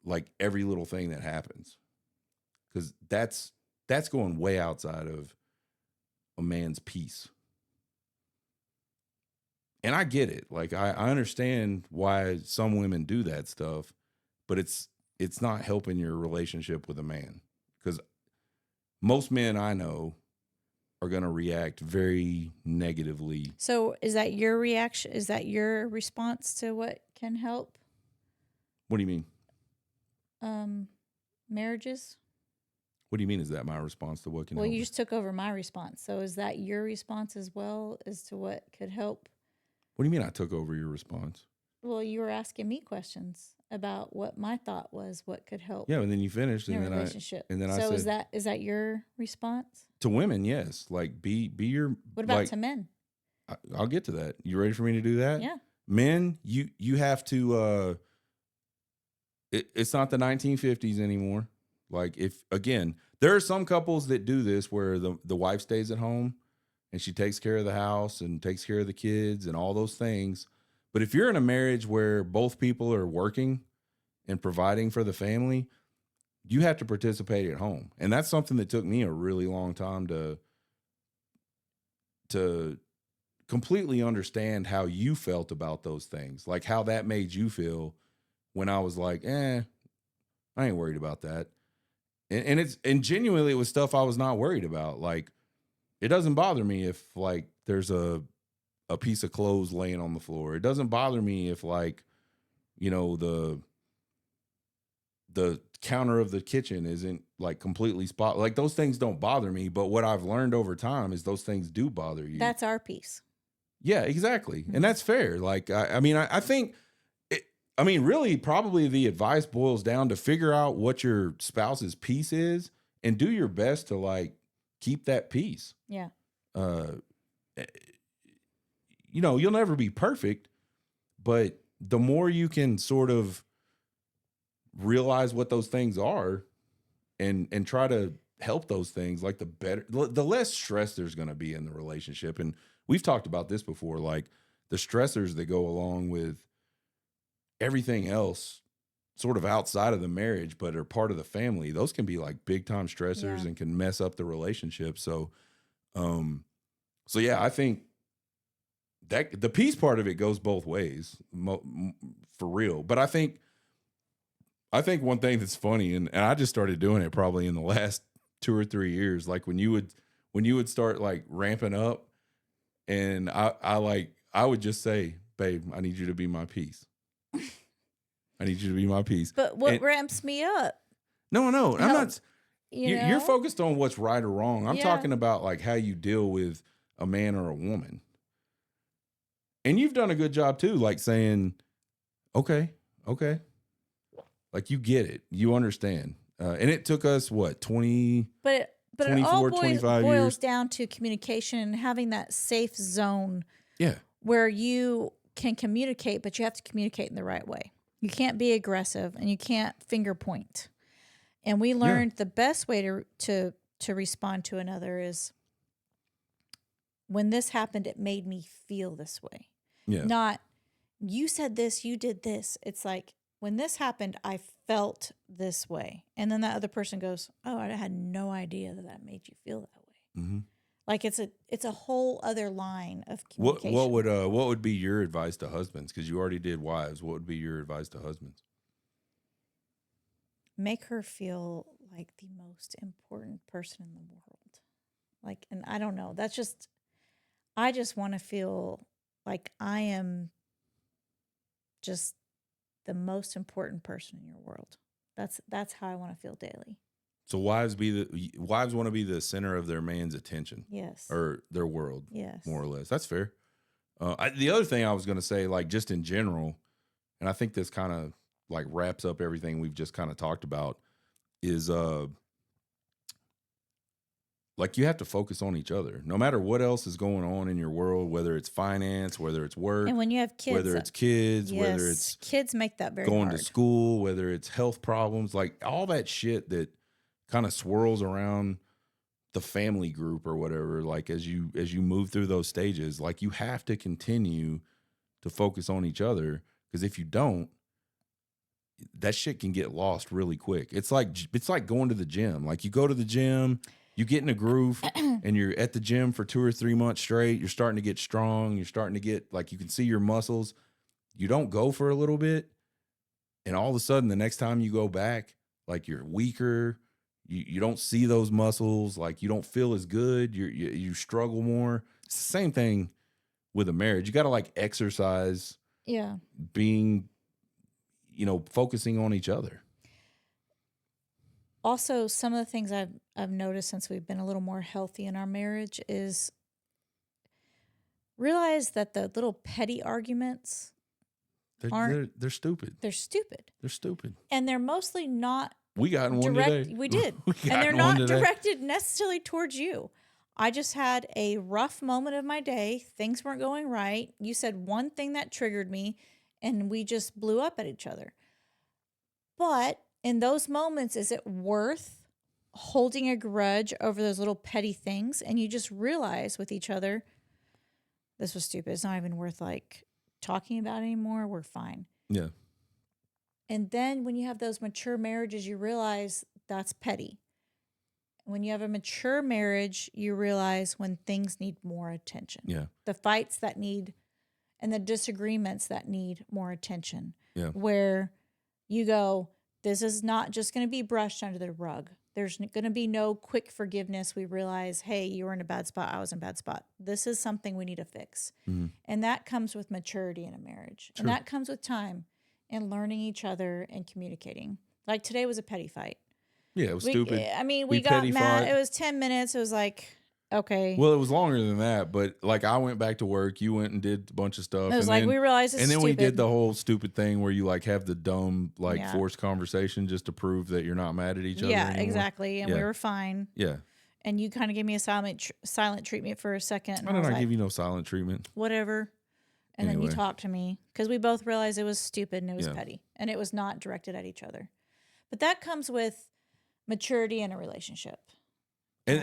like every little thing that happens, because that's going way outside of a man's peace. And I get it. Like I understand why some women do that stuff, but it's not helping your relationship with a man, because most men I know are going to react very negatively. So is that your reaction? Is that your response to what can help What do you mean? marriages? What do you mean? Is that my response to what can Well, help? you just took over my response. So is that your response as well as to what could help? What do you mean I took over your response? Well, you were asking me questions about what my thought was, what could help Yeah, and then you finished, in and a relationship. then I So said is that your response? to women, yes, like be your What about like. to men? I'll get to that. You ready for me to do that? Yeah. Men, you have to. It's not the 1950s anymore. Like if again, there are some couples that do this where the wife stays at home and she takes care of the house and takes care of the kids and all those things. But if you're in a marriage where both people are working and providing for the family, you have to participate at home. And that's something that took me a really long time to completely understand how you felt about those things. Like how that made you feel when I was like, I ain't worried about that. And genuinely it was stuff I was not worried about. Like it doesn't bother me if like there's a piece of clothes laying on the floor. It doesn't bother me if like, you know, the counter of the kitchen isn't like completely spot. Like those things don't bother me, but what I've learned over time is those things do bother you. That's our piece. Yeah, exactly. And that's fair. Like I mean I think I mean, really, probably the advice boils down to figure out what your spouse's peace is and do your best to like keep that peace. Yeah. Uh, you know, you'll never be perfect, but the more you can sort of realize what those things are and try to help those things, like the better, the less stress there's going to be in the relationship. And we've talked about this before, like the stressors that go along with everything else sort of outside of the marriage but are part of the family, those can be like big time stressors and can mess up the relationship. So yeah, I think that the peace part of it goes both ways for real. But I think one thing that's funny, and I just started doing it probably in the last 2 or 3 years, like when you would start like ramping up, and I would just say, babe, I need you to be my peace. I need you to be my peace. But what ramps me up? No, I'm not. You're know? focused on what's right or wrong. I'm Yeah. talking about like how you deal with a man or a woman. And you've done a good job too, like saying, okay. Like you get it. You understand. And it took us what, 20, But it 24, all 25 boils years? down to communication and having that safe zone Yeah. where you can communicate, but you have to communicate in the right way. You can't be aggressive and you can't finger point. And we learned the best way to respond to another is when this happened, it made me feel this way. Yeah. Not you said this, you did this. It's like when this happened, I felt this way. And then that other person goes, oh, I had no idea that made you feel that way. Mm-hmm. Like it's a whole other line of communication. What would be your advice to husbands? Because you already did wives. What would be your advice to husbands? Make her feel like the most important person in the world. Like, and I don't know. I just want to feel like I am just the most important person in your world. That's how I want to feel daily. So wives want to be the center of their man's attention. Yes. Or their world. Yes. More or less. That's fair. The other thing I was going to say, like just in general, and I think this kind of like wraps up everything we've just kind of talked about, is like you have to focus on each other. No matter what else is going on in your world, whether it's finance, whether it's work, and when you have kids, whether it's kids, yes, whether it's kids make that very going hard. to school, whether it's health problems, like all that shit that kind of swirls around the family group or whatever, like as you move through those stages, like you have to continue to focus on each other, because if you don't, that shit can get lost really quick. It's like going to the gym. Like you go to the gym, you get in a groove and you're at the gym for 2 or 3 months straight. You're starting to get strong. You're starting to get like, you can see your muscles. You don't go for a little bit, and all of a sudden the next time you go back, like you're weaker. You don't see those muscles. Like you don't feel as good. You struggle more. It's the same thing with a marriage. You got to like exercise. Yeah. Being, focusing on each other. Also, some of the things I've noticed since we've been a little more healthy in our marriage is realize that the little petty arguments They're stupid. They're stupid. They're stupid. And they're mostly not We got in one direct. today. We did. We And got they're in one not today. directed necessarily towards you. I just had a rough moment of my day. Things weren't going right. You said one thing that triggered me, and we just blew up at each other. But in those moments, is it worth holding a grudge over those little petty things? And you just realize with each other, this was stupid. It's not even worth like talking about anymore. We're fine. Yeah. And then when you have those mature marriages, you realize that's petty. When you have a mature marriage, you realize when things need more attention. Yeah. The fights that need and the disagreements that need more attention. Yeah. Where you go, this is not just going to be brushed under the rug. There's going to be no quick forgiveness. We realize, hey, you were in a bad spot. I was in a bad spot. This is something we need to fix. Mhm. And that comes with maturity in a marriage. True. And that comes with time and learning each other and communicating. Like today was a petty fight. Yeah, it was stupid. I mean, We we got petty mad. fought. It was 10 minutes. It was like, okay. Well, it was longer than that, but like I went back to work. You went and did a bunch of stuff. It was and like then, we realized it's and then stupid. we did the whole stupid thing where you like have the dumb like Yeah. forced conversation just to prove that you're not mad at each other. Yeah, anymore. exactly. And we Yeah. were fine. Yeah. And you kind of gave me a silent treatment for a second. And Why I did was I like, give you no silent treatment? whatever. And then you Anyway. talked to me because we both realized it was stupid and it was Yeah. petty and it was not directed at each other. But that comes with maturity in a relationship. And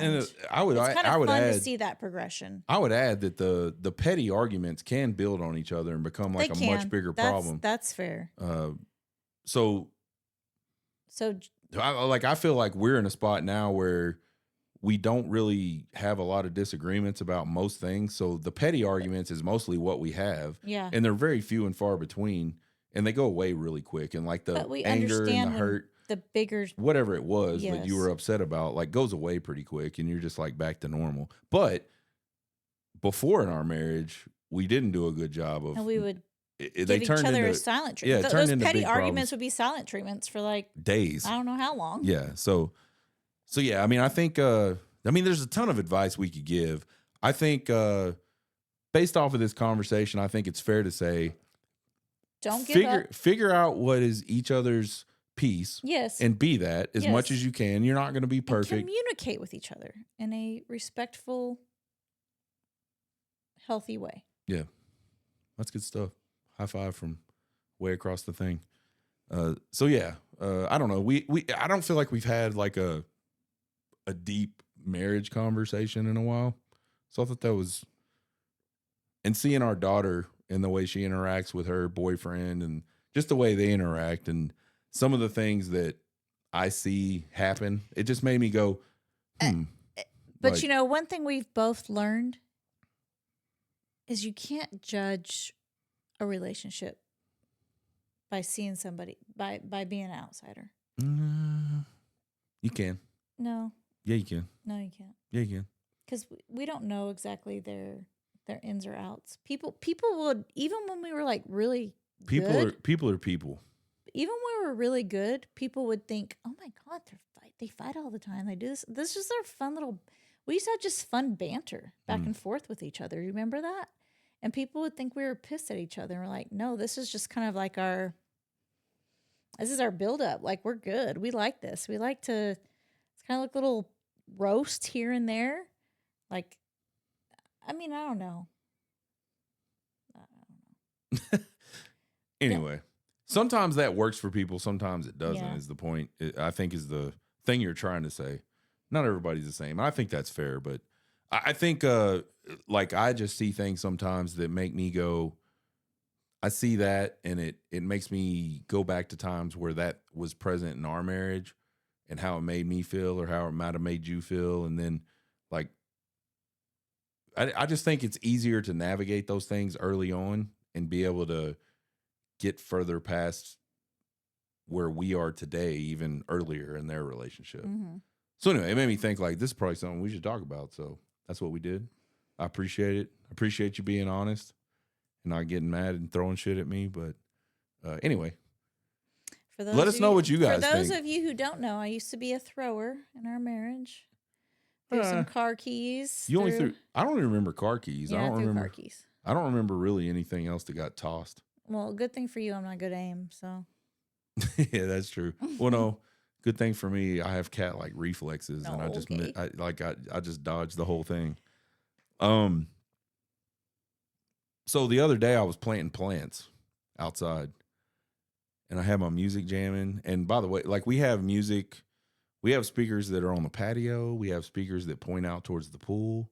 I would It's kind of I would fun add to see that progression. I would add that the petty arguments can build on each other and become like They a much can. bigger That's- problem. That's fair. So So I feel like we're in a spot now where we don't really have a lot of disagreements about most things. So the petty arguments is mostly what we have. yeah. And they're very few and far between. And they go away really quick. And like the But we anger and understand the when hurt, the bigger whatever it was that you Yes. were upset about, like goes away pretty quick. And you're just like back to normal. But before in our marriage, we didn't do a good job of. and we would They give each turned other a into silent yeah, treatment. it turned Those into petty big arguments problems. would be silent treatments for like days. I don't know how long. Yeah. So yeah, I mean, I think, there's a ton of advice we could give. I think, based off of this conversation, I think it's fair to say, Don't give up. figure out what is each other's piece Yes. and be that as much Yes. as you can. You're not going to be And perfect. communicate with each other in a respectful, healthy way. Yeah. That's good stuff. High five from way across the thing. So yeah, I don't know. I don't feel like we've had like a deep marriage conversation in a while. So I thought that was, and seeing our daughter and the way she interacts with her boyfriend and just the way they interact and some of the things that I see happen, it just made me go, But Like- you know, one thing we've both learned is you can't judge a relationship by seeing somebody by being an outsider. You can. No, Yeah, you can. no, you can't. Yeah, you can. Because we don't know exactly their ins or outs. People would, even when we were like really People good, are people. even when we were really good, people would think, "Oh my God, they fight all the time. They do this. This is their fun little." We used to have just fun banter back and forth with each other. You remember that? And people would think we were pissed at each other. And we're like, no, this is just kind of like this is our buildup. Like, we're good. We like this. We like to, it's kind of like little roast here and there. Like, I mean, I don't know. Anyway, sometimes that works for people. Sometimes it doesn't. Yeah. Is the point? I think is the thing you're trying to say. Not everybody's the same. I think that's fair, but I think like I just see things sometimes that make me go. I see that, and it makes me go back to times where that was present in our marriage, and how it made me feel, or how it might have made you feel, and then like I just think it's easier to navigate those things early on and be able to get further past where we are today, even earlier in their relationship. Mm-hmm. So anyway, it made me think like this is probably something we should talk about. So that's what we did. I appreciate it. I appreciate you being honest and not getting mad and throwing shit at me. But anyway, For those let us of know you- what you guys For those think. of you who don't know, I used to be a thrower in our marriage. Threw some car keys. You only threw. I don't even remember car keys. Yeah, I I don't threw remember. car keys. I don't remember really anything else that got tossed. Well, good thing for you, I'm not good at aim. So Yeah, that's true. Well, no, good thing for me, I have cat like reflexes, and I Oh, just okay. I just dodged the whole thing. Um, so the other day I was planting plants outside, and I had my music jamming. And by the way, like we have music, we have speakers that are on the patio, we have speakers that point out towards the pool,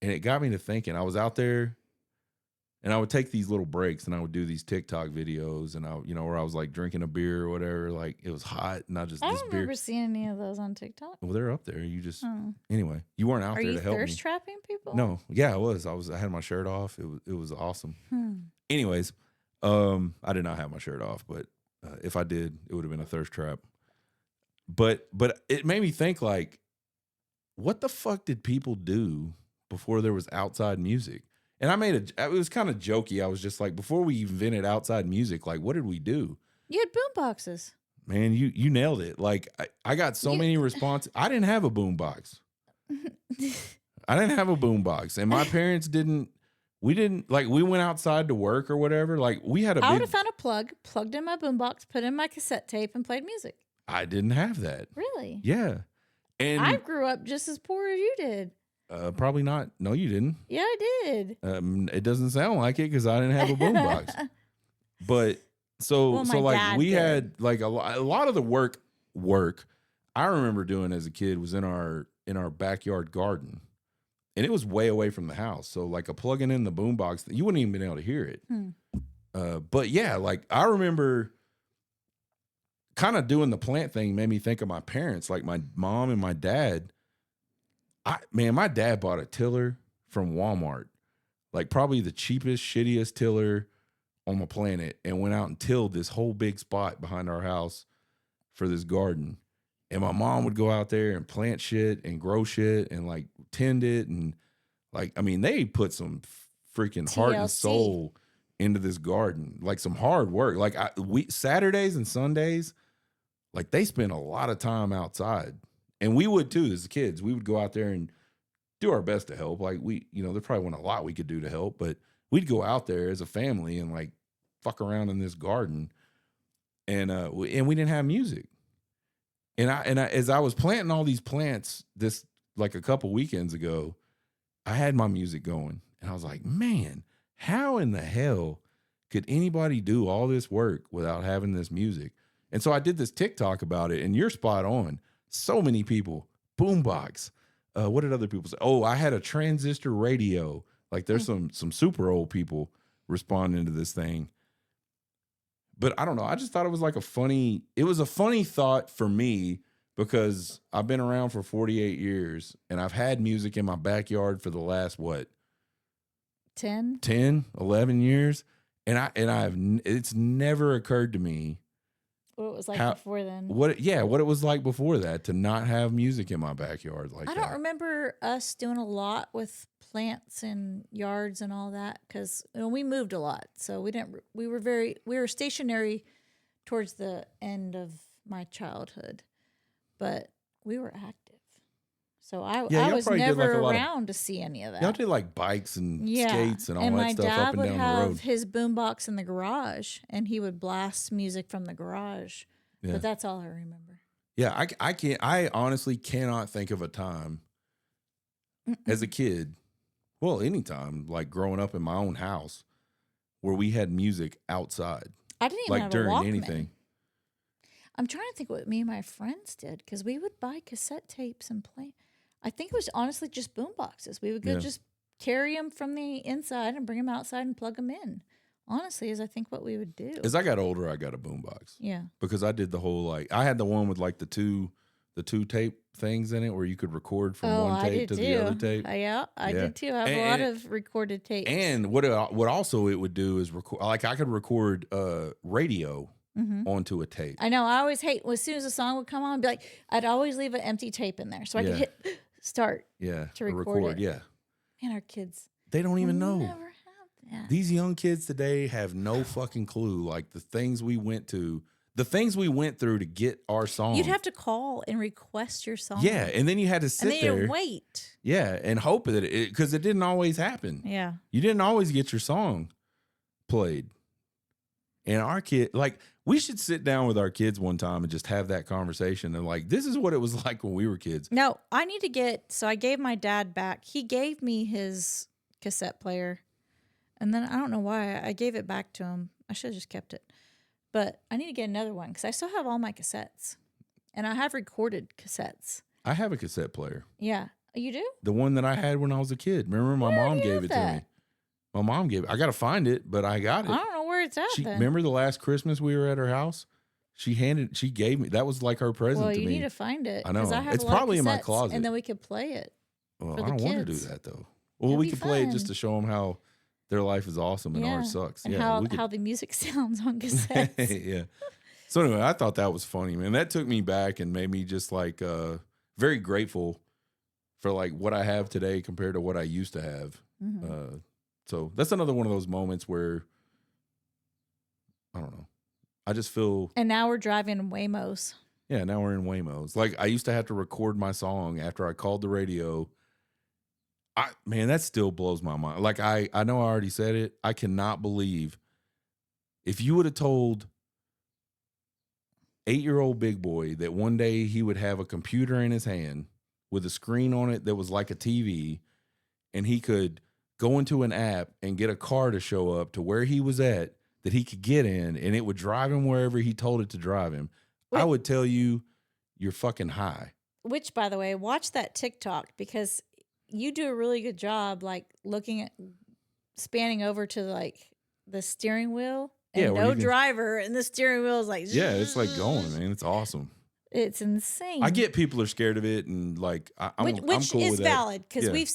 and it got me to thinking. I was out there and I would take these little breaks and I would do these TikTok videos and where I was like drinking a beer or whatever. Like it was hot and I just, I this don't beer. remember seeing any of those on TikTok. Well, they're up there. You just, Oh. anyway, you weren't out Are there you to help thirst me. trapping people? No. Yeah, I was. I had my shirt off. It was awesome. Anyways, I did not have my shirt off, but if I did, it would have been a thirst trap. But it made me think, like, what the fuck did people do before there was outside music? And it was kind of jokey. I was just like, before we invented outside music, like, what did we do? You had boom boxes. Man, you nailed it. Like, I got so many responses. I didn't have a boom box. I didn't have a boom box. And my parents didn't. We didn't, like, we went outside to work or whatever. Like, we had I would have found a plug, plugged in my boombox, put in my cassette tape, and played music. I didn't have that. Really? Yeah. And I grew up just as poor as you did. Probably not. No, you didn't. Yeah, I did. It doesn't sound like it because I didn't have a boombox. But so Well, my so like dad we did. had like a lot of the work I remember doing as a kid was in our backyard garden, and it was way away from the house. So like a plugging in the boombox, you wouldn't even been able to hear it. But yeah, like I remember kind of doing the plant thing made me think of my parents, like my mom and my dad. My dad bought a tiller from Walmart, like probably the cheapest, shittiest tiller on the planet, and went out and tilled this whole big spot behind our house for this garden. And my mom would go out there and plant shit and grow shit and like tend it. And like, I mean, they put some freaking heart and TLC. soul into this garden, like some hard work. Like Saturdays and Sundays, like they spent a lot of time outside. And we would too, as kids. We would go out there and do our best to help. Like there probably wasn't a lot we could do to help, but we'd go out there as a family and like fuck around in this garden. And we didn't have music. And I as I was planting all these plants this like a couple weekends ago, I had my music going. And I was like, man, how in the hell could anybody do all this work without having this music? And so I did this TikTok about it, and you're spot on. So many people, boombox. What did other people say? Oh, I had a transistor radio. Like there's some super old people responding to this thing. But I don't know. I just thought it was like a funny thought for me because I've been around for 48 years and I've had music in my backyard for the last, 10, 11 years. And it's never occurred to me What it was like before then. what it was like before that to not have music in my backyard like that. I don't remember us doing a lot with plants and yards and all that because we moved a lot, so we were stationary towards the end of my childhood, but we were active. So I was never around to see any of that. Y'all did like bikes and skates and all that stuff up and down the road. And my dad would have his boombox in the garage, and he would blast music from the garage. Yeah. But that's all I remember. Yeah, I honestly cannot think of a time as a kid, well, anytime, like growing up in my own house, where we had music outside. I didn't even have during a Walkman. Anything. I'm trying to think what me and my friends did because we would buy cassette tapes and play. I think it was honestly just boom boxes. We would go just carry them from the inside and bring them outside and plug them in. Honestly, is I think what we would do. As I got older, I got a boom box. Yeah. Because I did the whole I had the one with like the two tape things in it where you could record from one tape to the other tape. Yeah, I did too. I have a lot of recorded tapes. And what also it would do is record, like I could record radio onto a tape. I know. I always hate as soon as a song would come on, I'd always leave an empty tape in there so I could hit start. Yeah. To record it. Yeah. And our kids, they don't even know. Never have that. These young kids today have no fucking clue. Like the things we went through to get our song. You'd have to call and request your song. Yeah, and then you had to sit and then there, you'd wait. Yeah, and hope that because it didn't always happen. Yeah, you didn't always get your song played. And our kid, like, we should sit down with our kids one time and just have that conversation. And like, this is what it was like when we were kids. No, I need to get. So I gave my dad back. He gave me his cassette player, and then I don't know why I gave it back to him. I should have just kept it. But I need to get another one because I still have all my cassettes, and I have recorded cassettes. I have a cassette player. Yeah, you do? The one that I had when I was a kid. Remember, my mom gave it to me. My mom gave it. I got to find it, but I got it. I don't know where it's at. Remember the last Christmas we were at her house? She gave me. That was like her present to me. Well, you need to find it. I know. I have It's a lot probably of in my cassettes, closet. and then we could play it. Well, for I don't the want to do kids. that though. Well, That'd we be could play it fun. just to show them how their life is awesome and ours sucks. And yeah, how the music sounds on cassettes. yeah. So anyway, I thought that was funny, man. That took me back and made me just like very grateful for like what I have today compared to what I used to have. Mm-hmm. So that's another one of those moments where I don't know. I just feel. And now we're driving Waymos. Yeah, now we're in Waymos. Like I used to have to record my song after I called the radio. Man, that still blows my mind. Like I know I already said it. I cannot believe if you would have told 8-year-old big boy that one day he would have a computer in his hand with a screen on it that was like a TV, and he could go into an app and get a car to show up to where he was at that he could get in, and it would drive him wherever he told it to drive him. I would tell you, you're fucking high. Which, by the way, watch that TikTok because you do a really good job, like looking at spanning over to like the steering wheel and no driver, and the steering wheel is like it's like going, man. It's awesome. It's insane. I get people are scared of it, and like I'm cool is with valid because Yeah. we've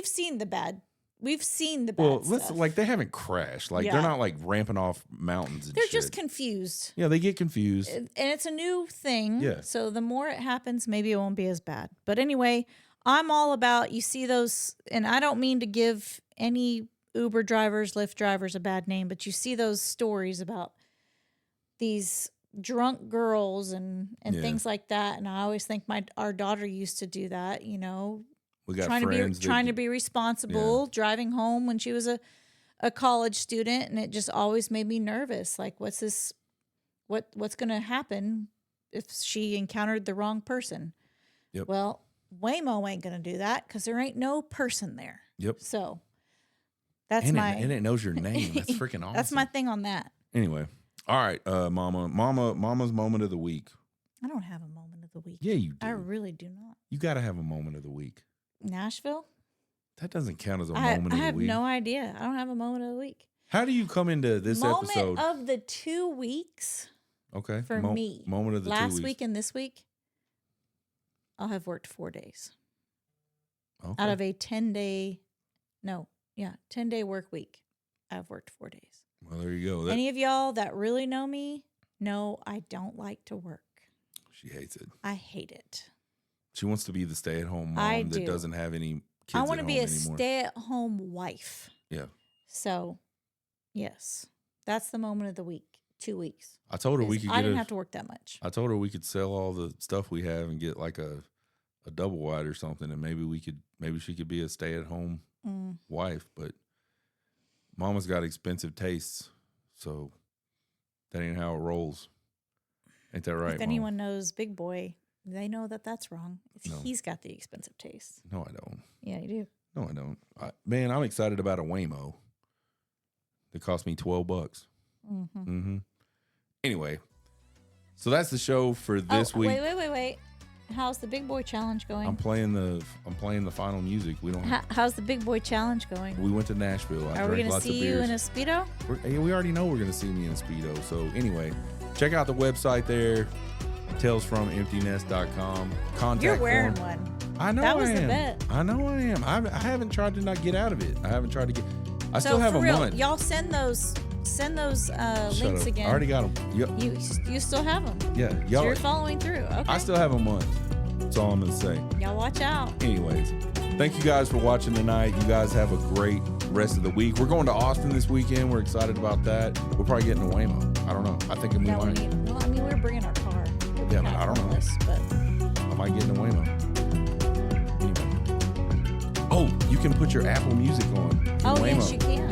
seen the bad. We've seen the bad Well, stuff. like they haven't crashed. Like they're not like ramping off mountains and They're shit. just confused. Yeah, they get confused. And it's a new thing. Yeah. So the more it happens, maybe it won't be as bad. But anyway, I'm all about, you see those, and I don't mean to give any Uber drivers, Lyft drivers a bad name, but you see those stories about these drunk girls and things like that. And I always think our daughter used to do that, you know, We got trying to be responsible, driving home when she was a college student, and it just always made me nervous. Like, what's going to happen if she encountered the wrong person? Yep. Well, Waymo ain't going to do that because there ain't no person there. Yep. So that's and it knows your name. That's freaking awesome. That's my thing on that. Anyway, all right, Mama's moment of the week. I don't have a moment of the week. Yeah, you do. I really do not. You got to have a moment of the week. Nashville? That doesn't count as a moment of the week. I have no idea. I don't have a moment of the week. How do you come into this episode? Moment of the 2 weeks. Okay. For me. Moment of the 2 weeks. Last week and this week, I'll have worked 4 days. Okay. Out of a 10-day work week, I've worked 4 days. Well, there you go. Any of y'all that really know me know I don't like to work. She hates it. I hate it. She wants to be the stay-at-home mom that doesn't have any kids. I want to be a stay-at-home wife. Yeah. So, yes, that's the moment of the week. 2 weeks. I told her I didn't have to work that much. I told her we could sell all the stuff we have and get like a double wide or something, and maybe she could be a stay-at-home wife. But Mama's got expensive tastes, so that ain't how it rolls. Ain't that right? If anyone knows Big Boy, they know that that's wrong. No. He's got the expensive taste. No, I don't. Yeah, you do. No, I don't. Man, I'm excited about a Waymo. That cost me $12. Mm-hmm. Mm-hmm. Anyway, so that's the show for this week. Wait. How's the Big Boy Challenge going? I'm playing the final music. We don't. How's the Big Boy Challenge going? We went to Nashville. Are we going to see you in a Speedo? We already know we're going to see me in a Speedo. So anyway, check out the website there, talesfromemptynest.com. Contact You're wearing form. one. I know that I was am. The bet. I know I am. I haven't tried to not get out of it. I haven't tried to get. I so still have for a real, month. Y'all send those links up. again. I already got them. Yep. You still have them. Yeah. So Y'all. you're following through. Okay. I still have a month. That's all I'm gonna say. Y'all watch out. Anyways, thank you guys for watching tonight. You guys have a great rest of the week. We're going to Austin this weekend. We're excited about that. We're probably getting a Waymo. I don't know. I think we might. We're bringing our car. Yeah, but I don't know. But I might get in a Waymo. Anyway. Oh, you can put your Apple Music on. Yes, you can.